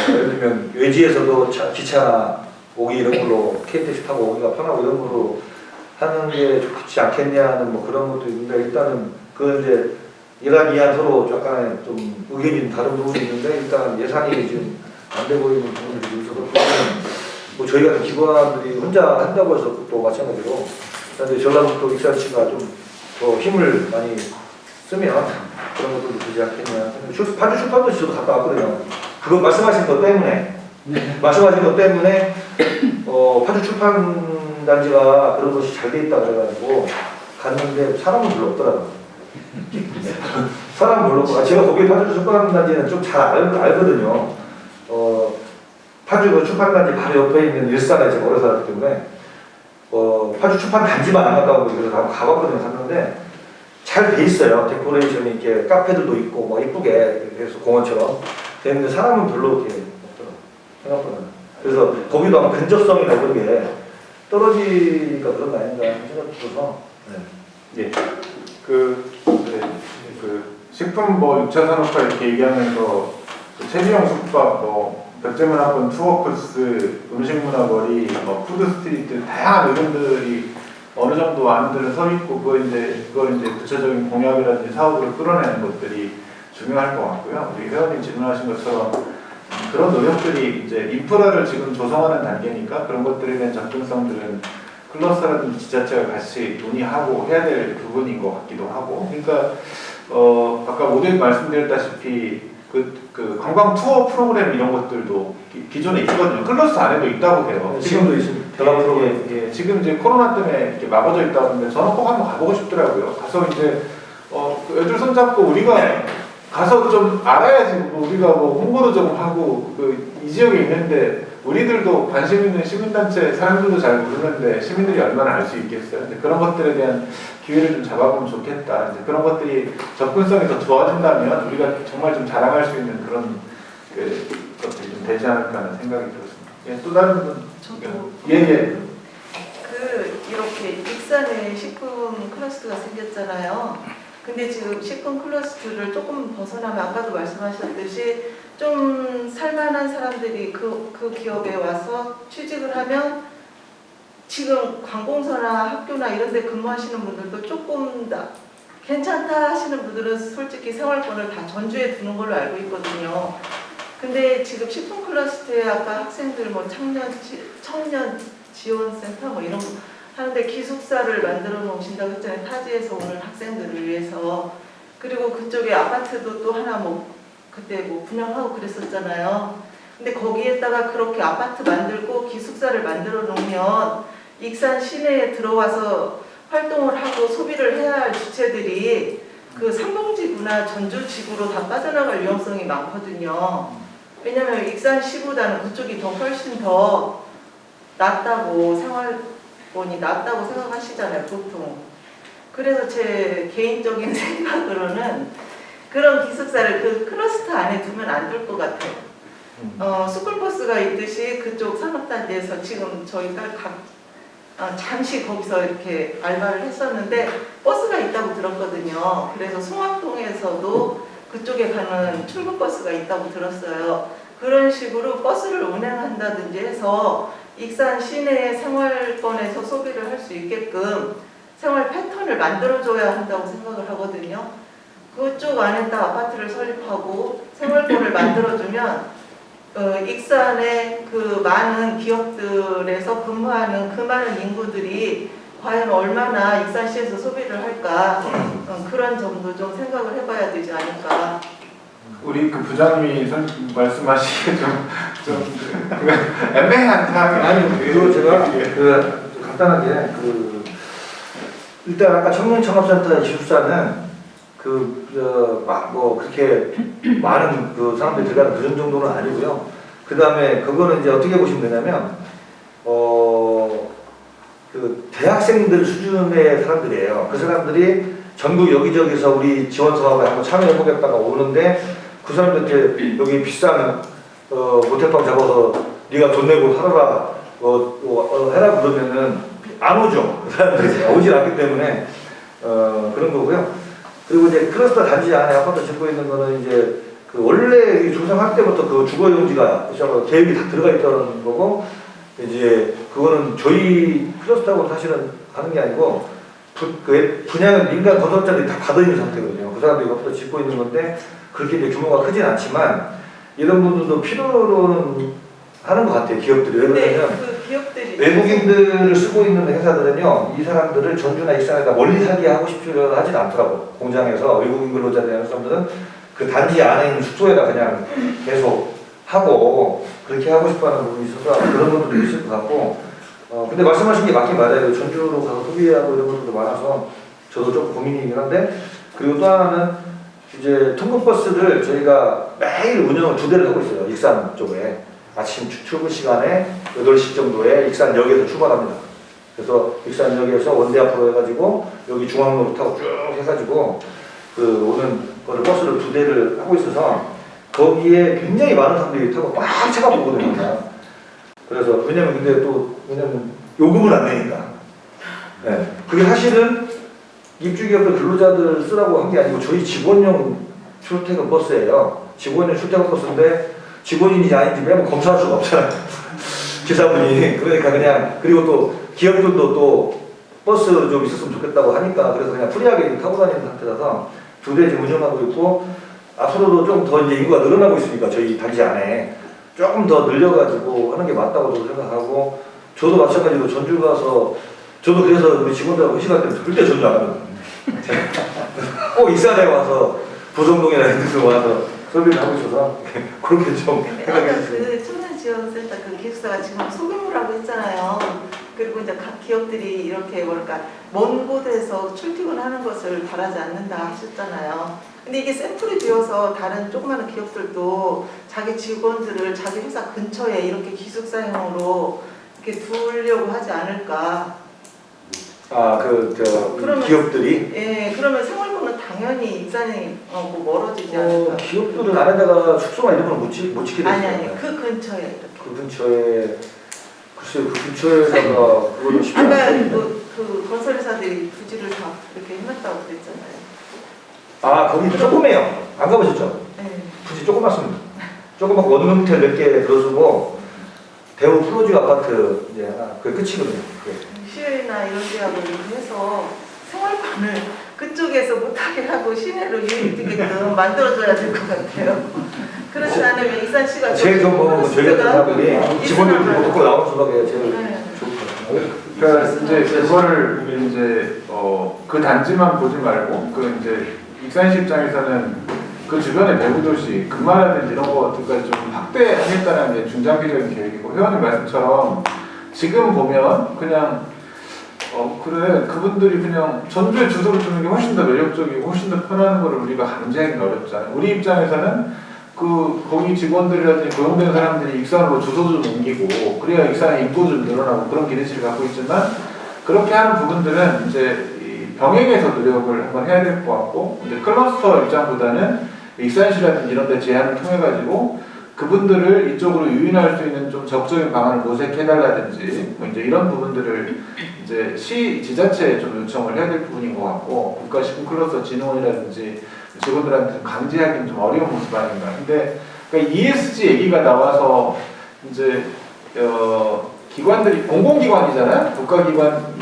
예를 들면 외지에서도 기차나 오기 이런 걸로 KTX 타고 오기가 편하고 이런 걸로 하는 게 좋지 않겠냐는 뭐 그런 것도 있는데 일단은 그 이제 이란 서로 약간의 좀 의견이 다른 부분이 있는데 일단 예산이 지금 안 돼 보이는 부분들이 있어서 뭐 저희 같은 기관들이 혼자 한다고 해서 또 마찬가지로 그런데 전라북도 익산시가 좀 더 힘을 많이 쓰면 그런 것들도 되지 않겠냐. 파주 출판도시 저도 갔다 왔거든요. 그거 말씀하신 것 때문에 말씀하신 것 때문에 파주 출판단지가 그런 것이 잘 돼 있다 그래가지고 갔는데 사람은 별로 없더라고요. 사람은 별로 없고 제가 거기 파주 출판단지는 좀 잘 알거든요. 파주 출판단지 바로 옆에 있는 일산에 제가 오래 살았기 때문에 파주 출판단지만 안 갔다 오고 그래서 한번 가봤거든요. 갔는데 잘 돼 있어요. 데코레이션이 이렇게 카페들도 있고 뭐 이쁘게 그래서 공원처럼 되는데 사람은 별로 이렇게 없더라고요. 생각보다. 그래서 거기도 아마 근접성이나 그런 게 떨어지니까 그런 거 아닌가 생각이 들어서 예. 그 식품 뭐 6차 산업화 이렇게 얘기하면서 체지형 숙박 뭐 백제문화권 투어 코스 음식문화거리 뭐 푸드스트리트 다양한 이름들이 어느 정도 안들은 서 있고 그걸 이제 구체적인 공약이라든지 사업으로 끌어내는 것들이 중요할 것 같고요. 우리 회원님 질문하신 것처럼 그런 노력들이 이제 인프라를 지금 조성하는 단계니까 그런 것들에 대한 접근성들은 클러스터라든지 지자체가 같이 논의하고 해야 될 부분인 것 같기도 하고 그러니까 아까 모두 말씀드렸다시피 그 관광 투어 프로그램 이런 것들도 기존에 있거든요. 클러스터 안에도 있다고 해요. 지금도 있습니다. 전람 프로그램. 예, 지금 이제 코로나 때문에 이렇게 막아져 있다고 하는데 저는 꼭 한번 가보고 싶더라고요. 가서 이제 애들 손잡고 우리가 가서 좀 알아야지. 뭐 우리가 뭐 홍보도 좀 하고 이 지역에 있는데 우리들도 관심 있는 시민단체 사람들도 잘 모르는데 시민들이 얼마나 알 수 있겠어요. 이제 그런 것들에 대한 기회를 좀 잡아보면 좋겠다. 이제 그런 것들이 접근성이 더 좋아진다면 우리가 정말 좀 자랑할 수 있는 그런 것들이 좀 되지 않을까 하는 생각이 들었습니다. 예, 또 다른 분? 저도 예. 이렇게 익산에 식품 클러스터가 생겼잖아요. 근데 지금 식품 클러스터를 조금 벗어나면 아까도 말씀하셨듯이 좀 살만한 사람들이 그 기업에 와서 취직을 하면 지금 관공서나 학교나 이런 데 근무하시는 분들도 조금 다 괜찮다 하시는 분들은 솔직히 생활권을 다 전주에 두는 걸로 알고 있거든요. 근데 지금 식품 클러스터에 아까 학생들 뭐 청년 지원센터 뭐 이런 거 하는데 기숙사를 만들어 놓으신다고 했잖아요. 타지에서 오는 학생들을 위해서. 그리고 그쪽에 아파트도 또 하나 뭐 그때 뭐 분양하고 그랬었잖아요. 근데 거기에다가 그렇게 아파트 만들고 기숙사를 만들어 놓으면 익산 시내에 들어와서 활동을 하고 소비를 해야 할 주체들이 그 삼봉지구나 전주지구로 다 빠져나갈 위험성이 많거든요. 왜냐하면 익산시보다는 그쪽이 더 훨씬 더 낫다고 생활권이 낫다고 생각하시잖아요, 보통. 그래서 제 개인적인 생각으로는 그런 기숙사를 그 클러스터 안에 두면 안 될 것 같아요. 스쿨버스가 있듯이 그쪽 산업단지에서 지금 저희 딸 잠시 거기서 이렇게 알바를 했었는데 버스가 있다고 들었거든요. 그래서 송악동에서도 그쪽에 가는 출근버스가 있다고 들었어요. 그런 식으로 버스를 운행한다든지 해서 익산 시내의 생활권에서 소비를 할 수 있게끔 생활 패턴을 만들어줘야 한다고 생각을 하거든요. 그쪽 안에다 아파트를 설립하고 생활권을 만들어주면 익산의 그 많은 기업들에서 근무하는 그 많은 인구들이 과연 얼마나 익산시에서 소비를 할까 그런 점도 좀 생각을 해봐야 되지 않을까. 우리 그 부장님이 말씀하시기에 좀 애매한 상황이 아니 그리고 제가 간단하게 일단 아까 청년창업센터 기숙사는 뭐 그렇게 많은 그 사람들이 들어가는 그런 정도는 아니고요. 그 다음에 그거는 이제 어떻게 보시면 되냐면 그 대학생들 수준의 사람들이에요. 그 사람들이 전국 여기저기서 우리 지원 사업에 한번 참여해보겠다가 오는데 그 사람들한테 여기 비싼 모텔방 잡아서 네가 돈 내고 살아라 해라 그러면은 안 오죠. 그 사람들이 오질 않기 때문에 그런 거고요. 그리고 이제 클러스터 단지 안에 아파트 짓고 있는 거는 이제 그 원래 조성할 때부터 그 주거용지가 계획이 다 들어가 있던 거고 이제 그거는 저희 클러스터하고는 사실은 하는 게 아니고 분양은 민간 건설자들이 다 받아 있는 상태거든요. 그 사람들이 아파트 짓고 있는 건데 그렇게 이제 규모가 크진 않지만 이런 분들도 필요로는 하는 것 같아요. 기업들이. 왜 그러냐면 그 기업들이 외국인들을 쓰고 있는 회사들은요, 이 사람들을 전주나 익산에다 멀리 살게 하고 싶으려 하진 않더라고. 공장에서 외국인 근로자들 하는 사람들은 그 단지 안에 있는 숙소에다 그냥 계속 하고 그렇게 하고 싶어하는 부분이 있어서 그런 것들도 있을 것 같고. 근데 말씀하신 게 맞긴 맞아요. 전주로 가서 소비하고 이런 것들도 많아서 저도 좀 고민이긴 한데. 그리고 또 하나는 이제 통근버스를 저희가 매일 운영을 2대를 하고 있어요. 익산 쪽에. 아침 출근 시간에 8시 정도에 익산역에서 출발합니다. 그래서 익산역에서 원대 앞으로 해가지고 여기 중앙로로 타고 쭉 해가지고 오는 거를 버스를 2대를 하고 있어서 거기에 굉장히 많은 사람들이 타고 꽉 차가 보거든요. 그래서 왜냐면 요금을 안 내니까. 네. 그게 사실은 입주기업들 근로자들 쓰라고 한 게 아니고 저희 직원용 출퇴근 버스예요. 직원용 출퇴근 버스인데 직원인지 아닌지 매번 검사할 수가 없잖아요. 기사분이. 그러니까 그냥, 그리고 또 기업들도 또 버스 좀 있었으면 좋겠다고 하니까 그래서 그냥 프리하게 타고 다니는 상태라서 2대 지금 운영하고 있고 앞으로도 좀 더 이제 인구가 늘어나고 있으니까 저희 단지 안에 조금 더 늘려가지고 하는 게 맞다고 저도 생각하고 저도 마찬가지로 전주 가서 저도 그래서 우리 직원들하고 회식할 때는 절대 전주 안 가거든요. 꼭 익산에 와서 부성동이나 이런 데서 와서 소비를 하고 있어서 그렇게 좀 아까 그 청년지원센터 그 기숙사가 지금 소규모라고 했잖아요. 그리고 이제 각 기업들이 이렇게 먼 곳에서 출퇴근하는 것을 바라지 않는다 하셨잖아요. 근데 이게 샘플이 되어서 다른 조그마한 기업들도 자기 직원들을 자기 회사 근처에 이렇게 기숙사형으로 이렇게 두려고 하지 않을까. 그러면 기업들이 예, 그러면 생활권은 당연히 익산이 멀어지지 않을까. 기업들은 안에다가 숙소나 이런 걸 못 지키게 되죠. 아니, 그 근처에 이렇게. 그 근처에 글쎄요, 그 근처에다가 그거는 쉽지 아까 않거든요. 그 건설회사들이 부지를 다 이렇게 해놨다고 그랬잖아요. 거기 조그매요. 안 가보셨죠? 네. 굳이 조그맣습니다. 조그맣고 원룸텔 몇 개 들어주고 대우 플로즈 아파트 이제 하나 그게 끝이거든요. 그게. 시외나 이런 데하고 얘기해서 생활권을 그쪽에서 못하게 하고 시내로 유입되게끔 만들어줘야 될 것 같아요. 그렇지 않으면 익산시가 제일 좋은 건 저희 같은 사람들이 직원들끼리 먹고 나오는 수밖에 제일 네. 좋을 것 같아요. 그러니까 이제 그거를 이제 그 단지만 보지 말고 그 이제 익산시 입장에서는 그 주변의 내부 도시, 금마라든지 이런 것들까지 좀 확대하겠다는 게 중장기적인 계획이고 회원님 말씀처럼 지금 보면 그냥 그래 그분들이 그냥 전주에 주소를 주는 게 훨씬 더 매력적이고 훨씬 더 편한 거를 우리가 강제하기는 어렵잖아요. 우리 입장에서는 거기 직원들이라든지 고용된 사람들이 익산으로 주소 좀 옮기고 그래야 익산의 인구 좀 늘어나고 그런 기대치를 갖고 있지만 그렇게 하는 부분들은 이제 이 병행해서 노력을 한번 해야 될 것 같고 이제 클러스터 입장보다는 익산시라든지 이런 데 제안을 통해 가지고 그분들을 이쪽으로 유인할 수 있는 좀 적극적인 방안을 모색해달라든지 뭐 이제 이런 부분들을 이제 지자체에 좀 요청을 해야 될 부분인 것 같고 국가식품클러스터 진흥원이라든지 직원들한테 좀 강제하기는 좀 어려운 모습 아닌가. 근데 그러니까 ESG 얘기가 나와서 이제 기관들이 공공기관이잖아요. 국가기관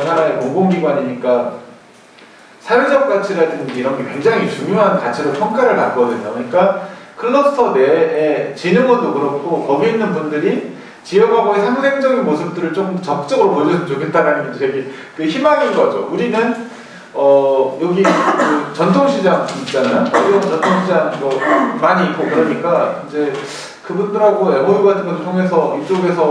하나의 공공기관이니까 사회적 가치라든지 이런 게 굉장히 중요한 가치로 평가를 받거든요. 그러니까 클러스터 내에 진흥원도 그렇고 거기 있는 분들이 지역하고의 상생적인 모습들을 좀 적극적으로 보여줬으면 좋겠다는 게 되게 그 희망인 거죠. 우리는 여기 그 전통시장 있잖아요. 어려운 전통시장도 많이 있고 그러니까 이제 그분들하고 MOU 같은 것을 통해서 이쪽에서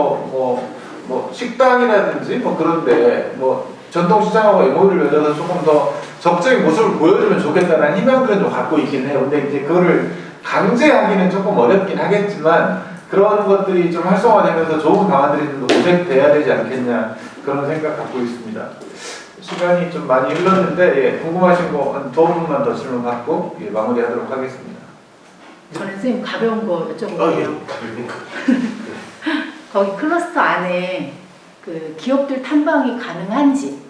뭐 식당이라든지 뭐 그런데 뭐 전통시장하고 MOU를 맺어서 조금 더 적극적인 모습을 보여주면 좋겠다는 희망들은 좀 갖고 있긴 해요. 근데 이제 그거를 강제하기는 조금 어렵긴 하겠지만 그런 것들이 좀 활성화되면서 좋은 방안들이 좀 더 모색돼야 되지 않겠냐 그런 생각 갖고 있습니다. 시간이 좀 많이 흘렀는데 궁금하신 거 한 두 분만 더 질문 받고 마무리하도록 하겠습니다. 저는 선생님 가벼운 거 여쭤볼게요. 거기 클러스터 안에 그 기업들 탐방이 가능한지.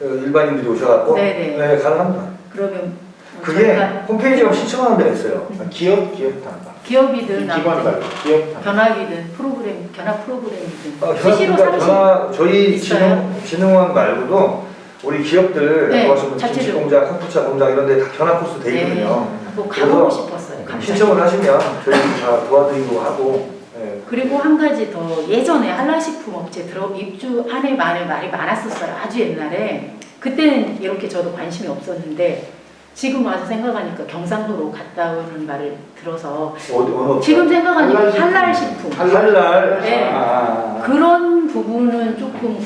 일반인들이 오셔갖고 네네. 네, 가능합니다. 그러면 그게 저희가 홈페이지에 신청하는 데가 있어요. 기업 탐방. 기업이든 기관 말고 기업 탐방. 견학이든 프로그램 견학 프로그램이든 그러니까 수시로 삼으시는 저희 있어요? 진흥원 말고도 우리 기업들 네, 도와주는 자체적으로. 김치 공장, 컴퓨터 공장 이런 데 다 견학 코스 돼 있거든요. 뭐 그래서 가보고 싶었어요. 갑자기. 신청을 하시면 저희 다 도와드리고 하고. 네. 그리고 한 가지 더 예전에 한라식품 업체 입주 한해 만에 말이 많았었어요. 아주 옛날에. 그때는 이렇게 저도 관심이 없었는데 지금 와서 생각하니까 경상도로 갔다 오는 말을 들어서 어느 지금 생각하니까 한랄식품 한랄. 네. 그런 부분은 조금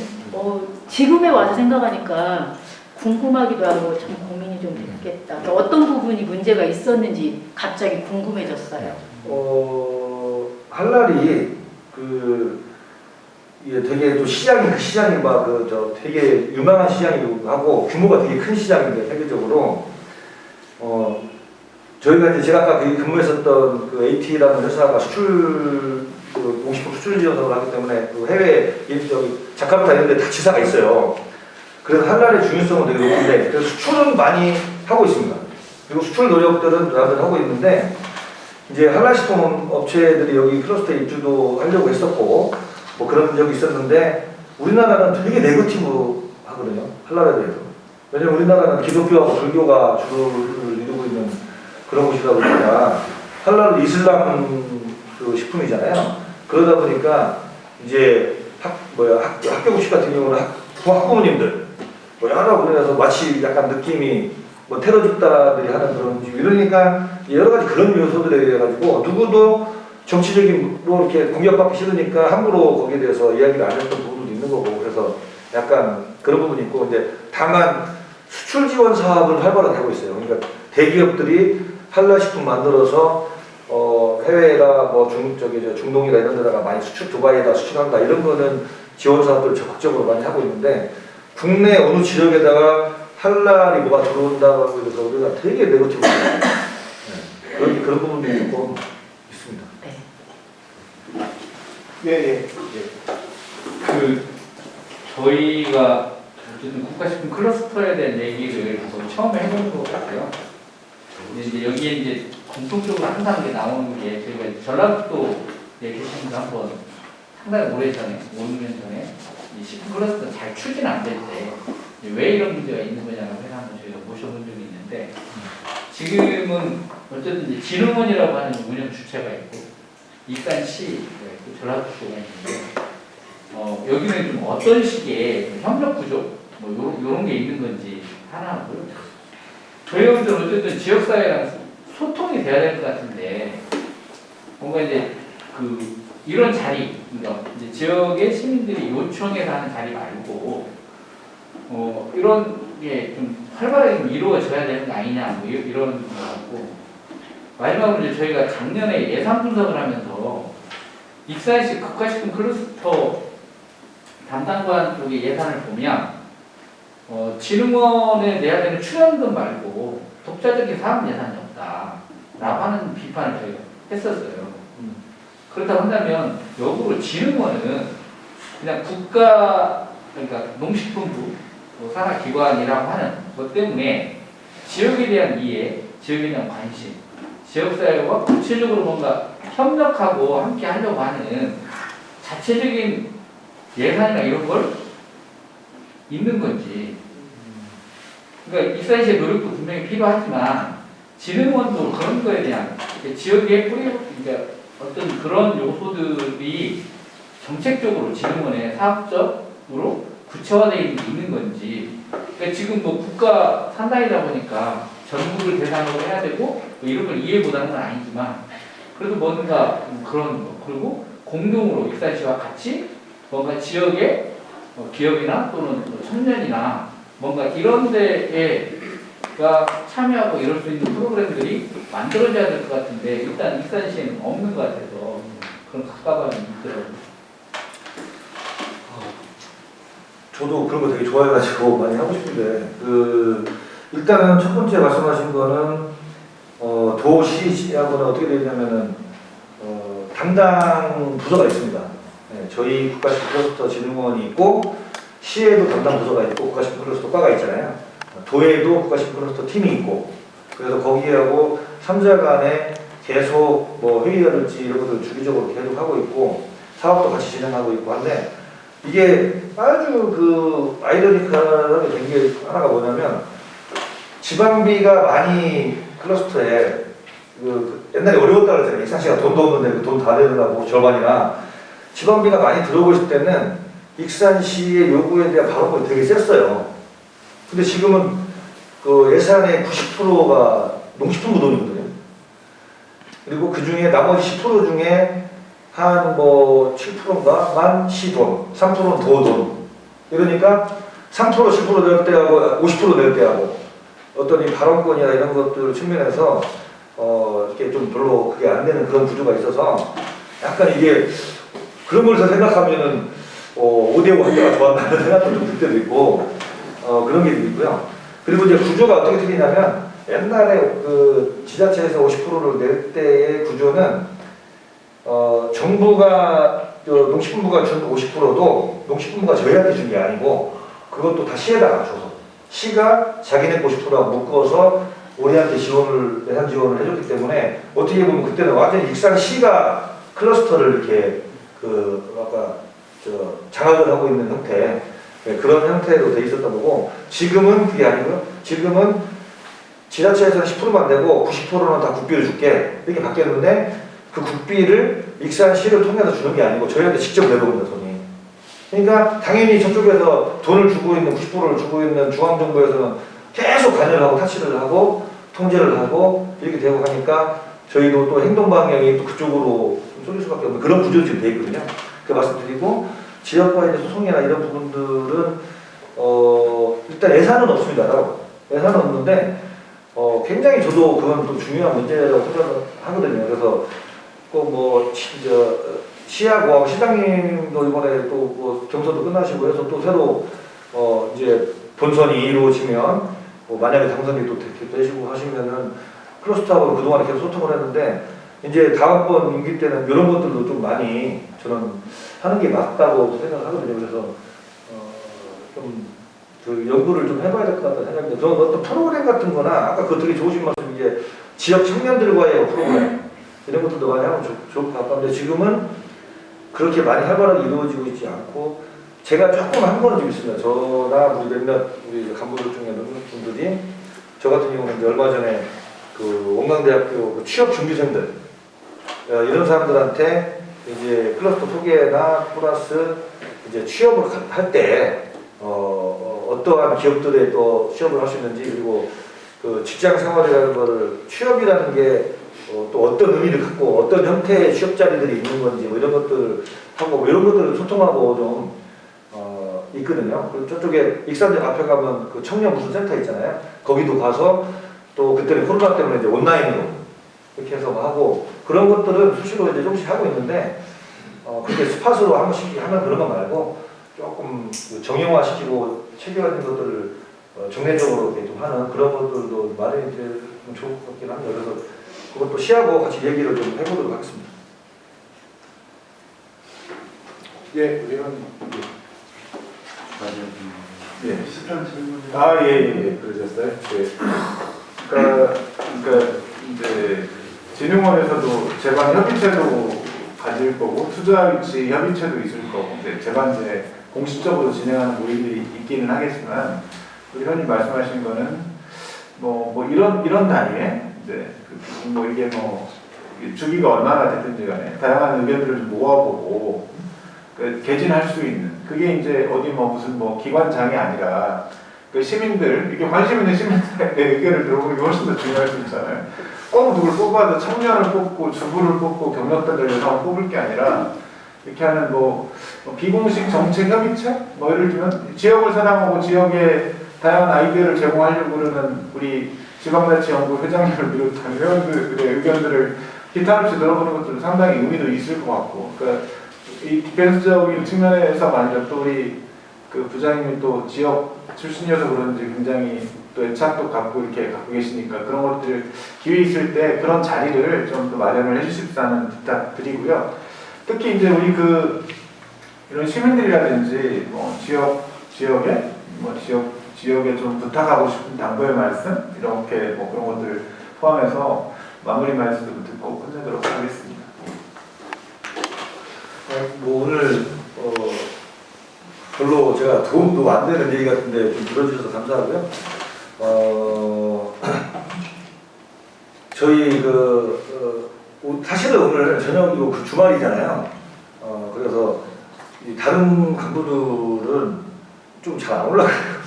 지금에 와서 생각하니까 궁금하기도 하고 참 고민이 좀 됐겠다. 어떤 부분이 문제가 있었는지 갑자기 궁금해졌어요. 한랄이 이게 되게 또 시장이 되게 유명한 시장이기도 하고 규모가 되게 큰 시장인데 세계적으로 저희가 이제 제가 아까 근무했었던 그 AT라는 회사가 수출 공식품 수출 지원을 하기 때문에 그 해외 자카르타 이런 데 다 지사가 있어요. 그래서 한랄의 중요성은 되게 높은데 그래서 수출은 많이 하고 있습니다. 그리고 수출 노력들은 다들 하고 있는데 이제 한랄식품 업체들이 여기 클러스터에 입주도 하려고 했었고 뭐 그런 적이 있었는데 우리나라는 되게 네거티브 하거든요. 한랄에 대해서. 왜냐면 우리나라는 기독교하고 불교가 주를 이루고 있는 그런 곳이다 보니까 한랄은 이슬람 그 식품이잖아요. 그러다 보니까 이제 학교 급식 같은 경우는 학부모님들 여러 군데서 마치 약간 느낌이 테러 집단들이 하는 그런 이러니까 여러 가지 그런 요소들에 의해 가지고 누구도 정치적으로 이렇게 공격받기 싫으니까 함부로 거기에 대해서 이야기를 안 했던 부분도 있는 거고 그래서 약간 그런 부분이 있고 근데 다만 수출 지원 사업을 활발하게 하고 있어요. 그러니까 대기업들이 한라식품 만들어서 해외나 뭐 중동이나 이런 데다가 많이 두바이에다 수출한다 이런 거는 지원 사업들을 적극적으로 많이 하고 있는데 국내 어느 지역에다가 한라리 뭐가 들어온다고 해서 우리가 되게 네거티브해요. 네. 그런 부분도 조금 있습니다. 네. 예. 그 저희가 어쨌든 국가식품 클러스터에 대한 얘기를 처음에 해본 것 같아요. 이제 여기에 이제 공통적으로 항상 이게 나오는 게 저희가 이제 전라북도에 계시면서 한번 상당히 오래 전에, 5, 6년 전에 이 식품 클러스터 잘 추진 안 될 때 왜 이런 문제가 있는 거냐고 해서 한번 저희가 모셔본 적이 있는데 지금은 어쨌든 이제 진흥원이라고 하는 운영 주체가 있고 익산시, 전라북도가 있는데 여기는 좀 어떤 식의 협력 구조 뭐 요런 게 있는 건지 하나 하고요. 저희 분들은 어쨌든 지역사회랑 소통이 돼야 될 것 같은데 뭔가 이제 이런 자리, 그러니까 이제 지역의 시민들이 요청해서 하는 자리 말고 이런 게 좀 활발하게 좀 이루어져야 되는 거 아니냐 뭐 이런 거 같고 마지막으로 이제 저희가 작년에 예산 분석을 하면서 익산시 국가식품 클러스터 담당관 쪽의 예산을 보면 진흥원에 내야 되는 출연금 말고 독자적인 사업 예산이 없다라고 하는 비판을 저희가 했었어요. 그렇다고 한다면 역으로 진흥원은 그냥 그러니까 농식품부 산하기관이라고 하는 것 때문에 지역에 대한 이해, 지역에 대한 관심, 지역사회와 구체적으로 뭔가 협력하고 함께 하려고 하는 자체적인 예산이나 이런 걸 있는 건지. 그러니까 익산시의 노력도 분명히 필요하지만 진흥원도 그런 거에 대한 지역의 그러니까 어떤 그런 요소들이 정책적으로 진흥원의 사업적으로 구체화되어 있는 건지. 그러니까 지금 뭐 국가 산단이다 보니까 전국을 대상으로 해야 되고 뭐 이런 걸 이해 못하는 건 아니지만 그래도 뭔가 그런 거 그리고 공동으로 익산시와 같이 뭔가 지역의 기업이나 또는 청년이나 뭔가 이런 데에가 참여하고 이럴 수 있는 프로그램들이 만들어져야 될 것 같은데 일단 익산시에는 없는 것 같아서 그런 갑갑함이 있더라고요. 저도 그런 거 되게 좋아해가지고 많이 하고 싶은데 일단은 첫 번째 말씀하신 거는 도시하고는 어떻게 되냐면은 담당 부서가 있습니다. 네, 저희 국가식품 클러스터 진흥원이 있고 시에도 담당 부서가 있고 국가식품 클러스터 과가 있잖아요. 도에도 국가식품 클러스터 팀이 있고 그래서 거기하고 3자 간에 계속 뭐 회의라든지 이런 것들 주기적으로 계속 하고 있고 사업도 같이 진행하고 있고 한데 이게 아주 아이러니컬하게 된 게 하나가 뭐냐면 지방비가 많이 클러스터에 옛날에 어려웠다 그랬잖아요. 익산시가 돈도 없는데 돈 다 내느라고 절반이나 지방비가 많이 들어오고 있을 때는 익산시의 요구에 대한 발언이 되게 셌어요. 근데 지금은 예산의 90%가 농식품부 돈이거든요. 그리고 그 중에 나머지 10% 중에 한 7%인가만 시돈, 3%는 도돈. 이러니까 3% 10% 낼 때하고 50% 낼 때하고 어떤 이 발언권이나 이런 것들 측면에서 이렇게 좀 별로 그게 안 되는 그런 구조가 있어서 약간 이게 그런 걸 생각하면은 5대5 할 때가 좋았다는 생각도 좀 들 때도 있고 그런 게 있고요. 그리고 이제 구조가 어떻게 틀리냐면 옛날에 지자체에서 50%를 낼 때의 구조는 정부가 농식품부가 준 50%도 농식품부가 저희한테 준 게 아니고 그것도 다 시에다가 줘서 시가 자기네 50%하고 묶어서 우리한테 예산 지원을 해줬기 때문에 어떻게 보면 그때는 완전히 익산시가 클러스터를 이렇게 장악을 하고 있는 형태 그런 형태로 돼 있었던 거고 지금은 그게 아니고요. 지금은 지자체에서는 10%만 내고 90%는 다 국비를 줄게 이렇게 바뀌었는데 그 국비를 익산시를 통해서 주는 게 아니고 저희한테 직접 내려옵니다, 돈이. 그러니까 당연히 저쪽에서 돈을 주고 있는 90%를 주고 있는 중앙정부에서는 계속 관여를 하고 타치를 하고 통제를 하고 이렇게 되고 하니까 저희도 또 행동 방향이 또 그쪽으로 쏠릴 수밖에 없는 그런 구조로 지금 돼 있거든요. 그 말씀드리고 지역과의 소송이나 이런 부분들은 일단 예산은 없습니다. 예산은 없는데 굉장히 저도 그건 또 중요한 문제라고 생각하거든요. 그래서 꼭뭐 시야고하고 시장님도 이번에 또뭐 경선도 끝나시고 해서 또 새로 이제 본선이 이루어지면 만약에 당선이 또 되시고 하시면은 클러스터하고 그동안에 계속 소통을 했는데 이제 다음번 임기 때는 이런 것들도 좀 많이 저는 하는 게 맞다고 생각하거든요. 그래서 좀 그 연구를 좀 해봐야 될 것 같다는 생각인데 저는 어떤 프로그램 같은 거나 아까 그 되게 좋으신 말씀 이제 지역 청년들과의 프로그램 이런 것들도 많이 하면 좋을 것 같은데 지금은 그렇게 많이 활발하게 이루어지고 있지 않고 제가 조금 한 거는 좀 있습니다. 저나 우리 몇몇 우리 간부들 중에 몇몇 분들이 저 같은 경우는 이제 얼마 전에 그 원광대학교 그 취업 준비생들 이런 사람들한테 이제 클러스터 소개나 플러스 이제 취업을 할 때 어떠한 기업들에 또 취업을 할 수 있는지 그리고 그 직장 생활이라는 거를 취업이라는 게 또 어떤 의미를 갖고 어떤 형태의 취업 자리들이 있는 건지 뭐 이런 것들 하고 뭐 이런 것들을 소통하고 좀 있거든요. 그리고 저쪽에 익산역 앞에 가면 그 청년 무슨 센터 있잖아요. 거기도 가서 또 그때는 코로나 때문에 이제 온라인으로 이렇게 해서 하고 그런 것들은 수시로 이제 조금씩 하고 있는데 그렇게 스팟으로 한 번씩 하면 그런 거 말고 조금 정형화시키고 체계화된 것들을 정례적으로 이렇게 좀 하는 그런 것들도 마련이 되면 좋을 것 같긴 합니다. 그래서 그것도 시하고 같이 얘기를 좀 해보도록 하겠습니다. 예, 의원님. 예. 비슷한 질문이. 예, 그러셨어요? 예. 그러니까 이제 진흥원에서도 재반 협의체도 가질 거고 투자 위치 협의체도 있을 거고 이제 재반 이제 공식적으로 진행하는 모임이 있기는 하겠지만 우리 회원님 말씀하신 거는 뭐 이런 단위에 이제 뭐 이게 뭐 주기가 얼마나 됐든지 간에 다양한 의견들을 좀 모아보고 개진할 수 있는 그게 이제 어디 뭐 무슨 뭐 기관장이 아니라 그 시민들 이게 관심 있는 시민들의 의견을 들어보는 게 훨씬 더 중요할 수 있잖아요. 꼭 누굴 뽑아도 청년을 뽑고 주부를 뽑고 경력자들 여성을 뽑을 게 아니라 이렇게 하는 뭐 비공식 정책 협의체 뭐 예를 들면 지역을 사랑하고 지역에 다양한 아이디어를 제공하려고 그러는 우리 지방자치연구 회장님을 비롯한 회원들의 의견들을 기타 없이 들어보는 것들은 상당히 의미도 있을 것 같고 그러니까 이 디펜스적인 측면에서가 아니라 또 우리 그 부장님이 또 지역 출신이어서 그런지 굉장히 또 애착도 갖고 이렇게 갖고 계시니까 그런 것들 기회 있을 때 그런 자리를 좀 더 마련을 해주십사는 부탁드리고요. 특히 이제 우리 그 이런 시민들이라든지 뭐 지역에 좀 부탁하고 싶은 당부의 말씀 이렇게 뭐 그런 것들 포함해서 마무리 말씀도 듣고 끝내도록 하겠습니다. 뭐 오늘 별로 제가 도움도 안 되는 얘기 같은데 좀 들어주셔서 감사하고요. 저희 사실은 오늘 저녁이고 그 주말이잖아요. 그래서 다른 간부들은 좀 잘 안 올라가요.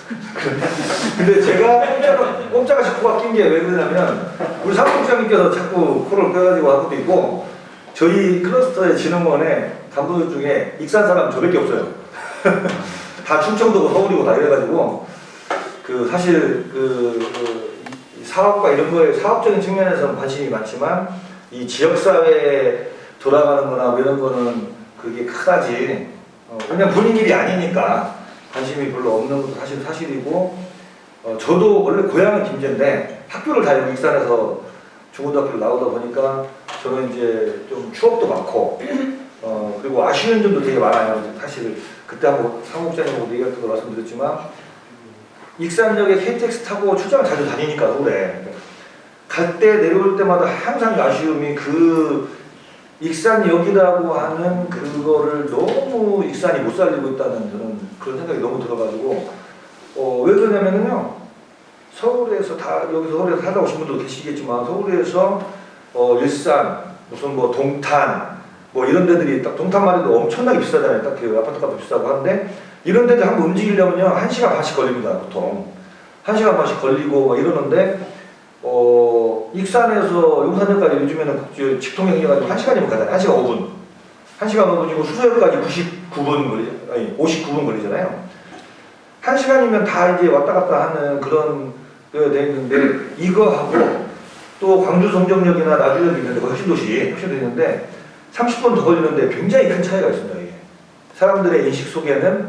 근데 제가 꼼짝아 식구가 낀 게 왜 그러냐면 우리 사무국장님께서 자꾸 코를 빼가지고 한 것도 있고 저희 클러스터의 진흥원에 간부들 중에 익산 사람 저밖에 없어요. 다 충청도고 서울이고 다 이래가지고 사실 사업과 이런 거에 사업적인 측면에서는 관심이 많지만 이 지역사회에 돌아가는 거나 뭐 이런 거는 그게 크다지 그냥 본인 일이 아니니까 관심이 별로 없는 것도 사실이고 저도 원래 고향은 김제인데 학교를 다니고 익산에서 중고등학교를 나오다 보니까 저는 이제 좀 추억도 많고 그리고 아쉬운 점도 되게 많아요. 사실 그때 한번 사무국장님하고 얘기할 때도 말씀드렸지만 익산역에 KTX 타고 출장을 자주 다니니까 서울에 갈 때 내려올 때마다 항상 아쉬움이 익산역이라고 하는 그거를 너무 익산이 못 살리고 있다는 저는 그런 생각이 너무 들어가지고 왜 그러냐면요 서울에서 여기서 서울에서 살다 오신 분도 계시겠지만 서울에서 일산 무슨 뭐 동탄 뭐 이런 데들이 딱 동탄만 해도 엄청나게 비싸잖아요. 딱 그 아파트값도 비싸고 하는데 이런 데들 한번 움직이려면요 1시간 반씩 걸립니다. 보통 1시간 반씩 걸리고 막 이러는데 익산에서 용산역까지 요즘에는 직통행해가지고 1시간이면 가잖아요. 1시간 5분 1시간 5분이고 수서역까지 59분 걸리잖아요. 1시간이면 다 이제 왔다 갔다 하는 그런 게 돼 있는데 이거하고 또 광주 성정역이나 나주역이 있는데 혁신도시 있는데 30분 더 걸리는데 굉장히 큰 차이가 있습니다. 이게 사람들의 인식 속에는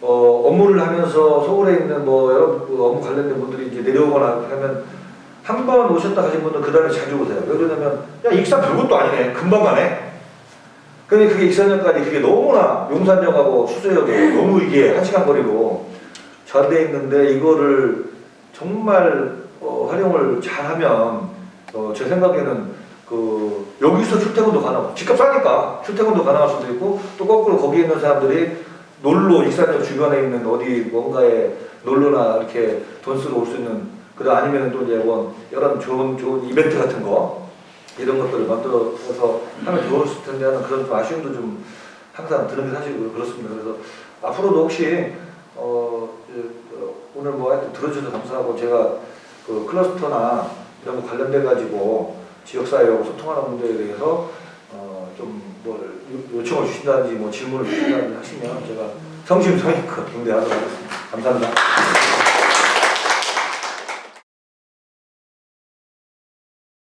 업무를 하면서 서울에 있는 뭐 여러 업무 관련된 분들이 이제 내려오거나 하면 한 번 오셨다 가신 분은 그 다음에 자주 오세요. 왜 그러냐면 야 익산 별것도 아니네 금방 가네. 근데 그게 익산역까지 그게 너무나 용산역하고 수서역에 너무 이게 1시간 거리로 잘 돼 있는데 이거를 정말 활용을 잘하면 제 생각에는 여기서 출퇴근도 가능하고 집값 싸니까 출퇴근도 가능할 수도 있고 또 거꾸로 거기에 있는 사람들이 놀러 익산역 주변에 있는 어디 뭔가에 놀러나 이렇게 돈 쓰러 올 수 있는 그다 아니면 또 이제 여러 좋은 이벤트 같은 거 이런 것들을 만들어서 하면 좋을 텐데 하는 그런 좀 아쉬움도 좀 항상 드는 게 사실이고 그렇습니다. 그래서 앞으로도 혹시 오늘 뭐 하여튼 들어주셔서 감사하고 제가 그 클러스터나 이런 거 관련돼 가지고 지역사회하고 소통하는 문제에 대해서 좀 뭘 요청을 주신다든지 뭐 질문을 주신다든지 하시면 제가 성심성의껏 응대하도록 하겠습니다. 감사합니다.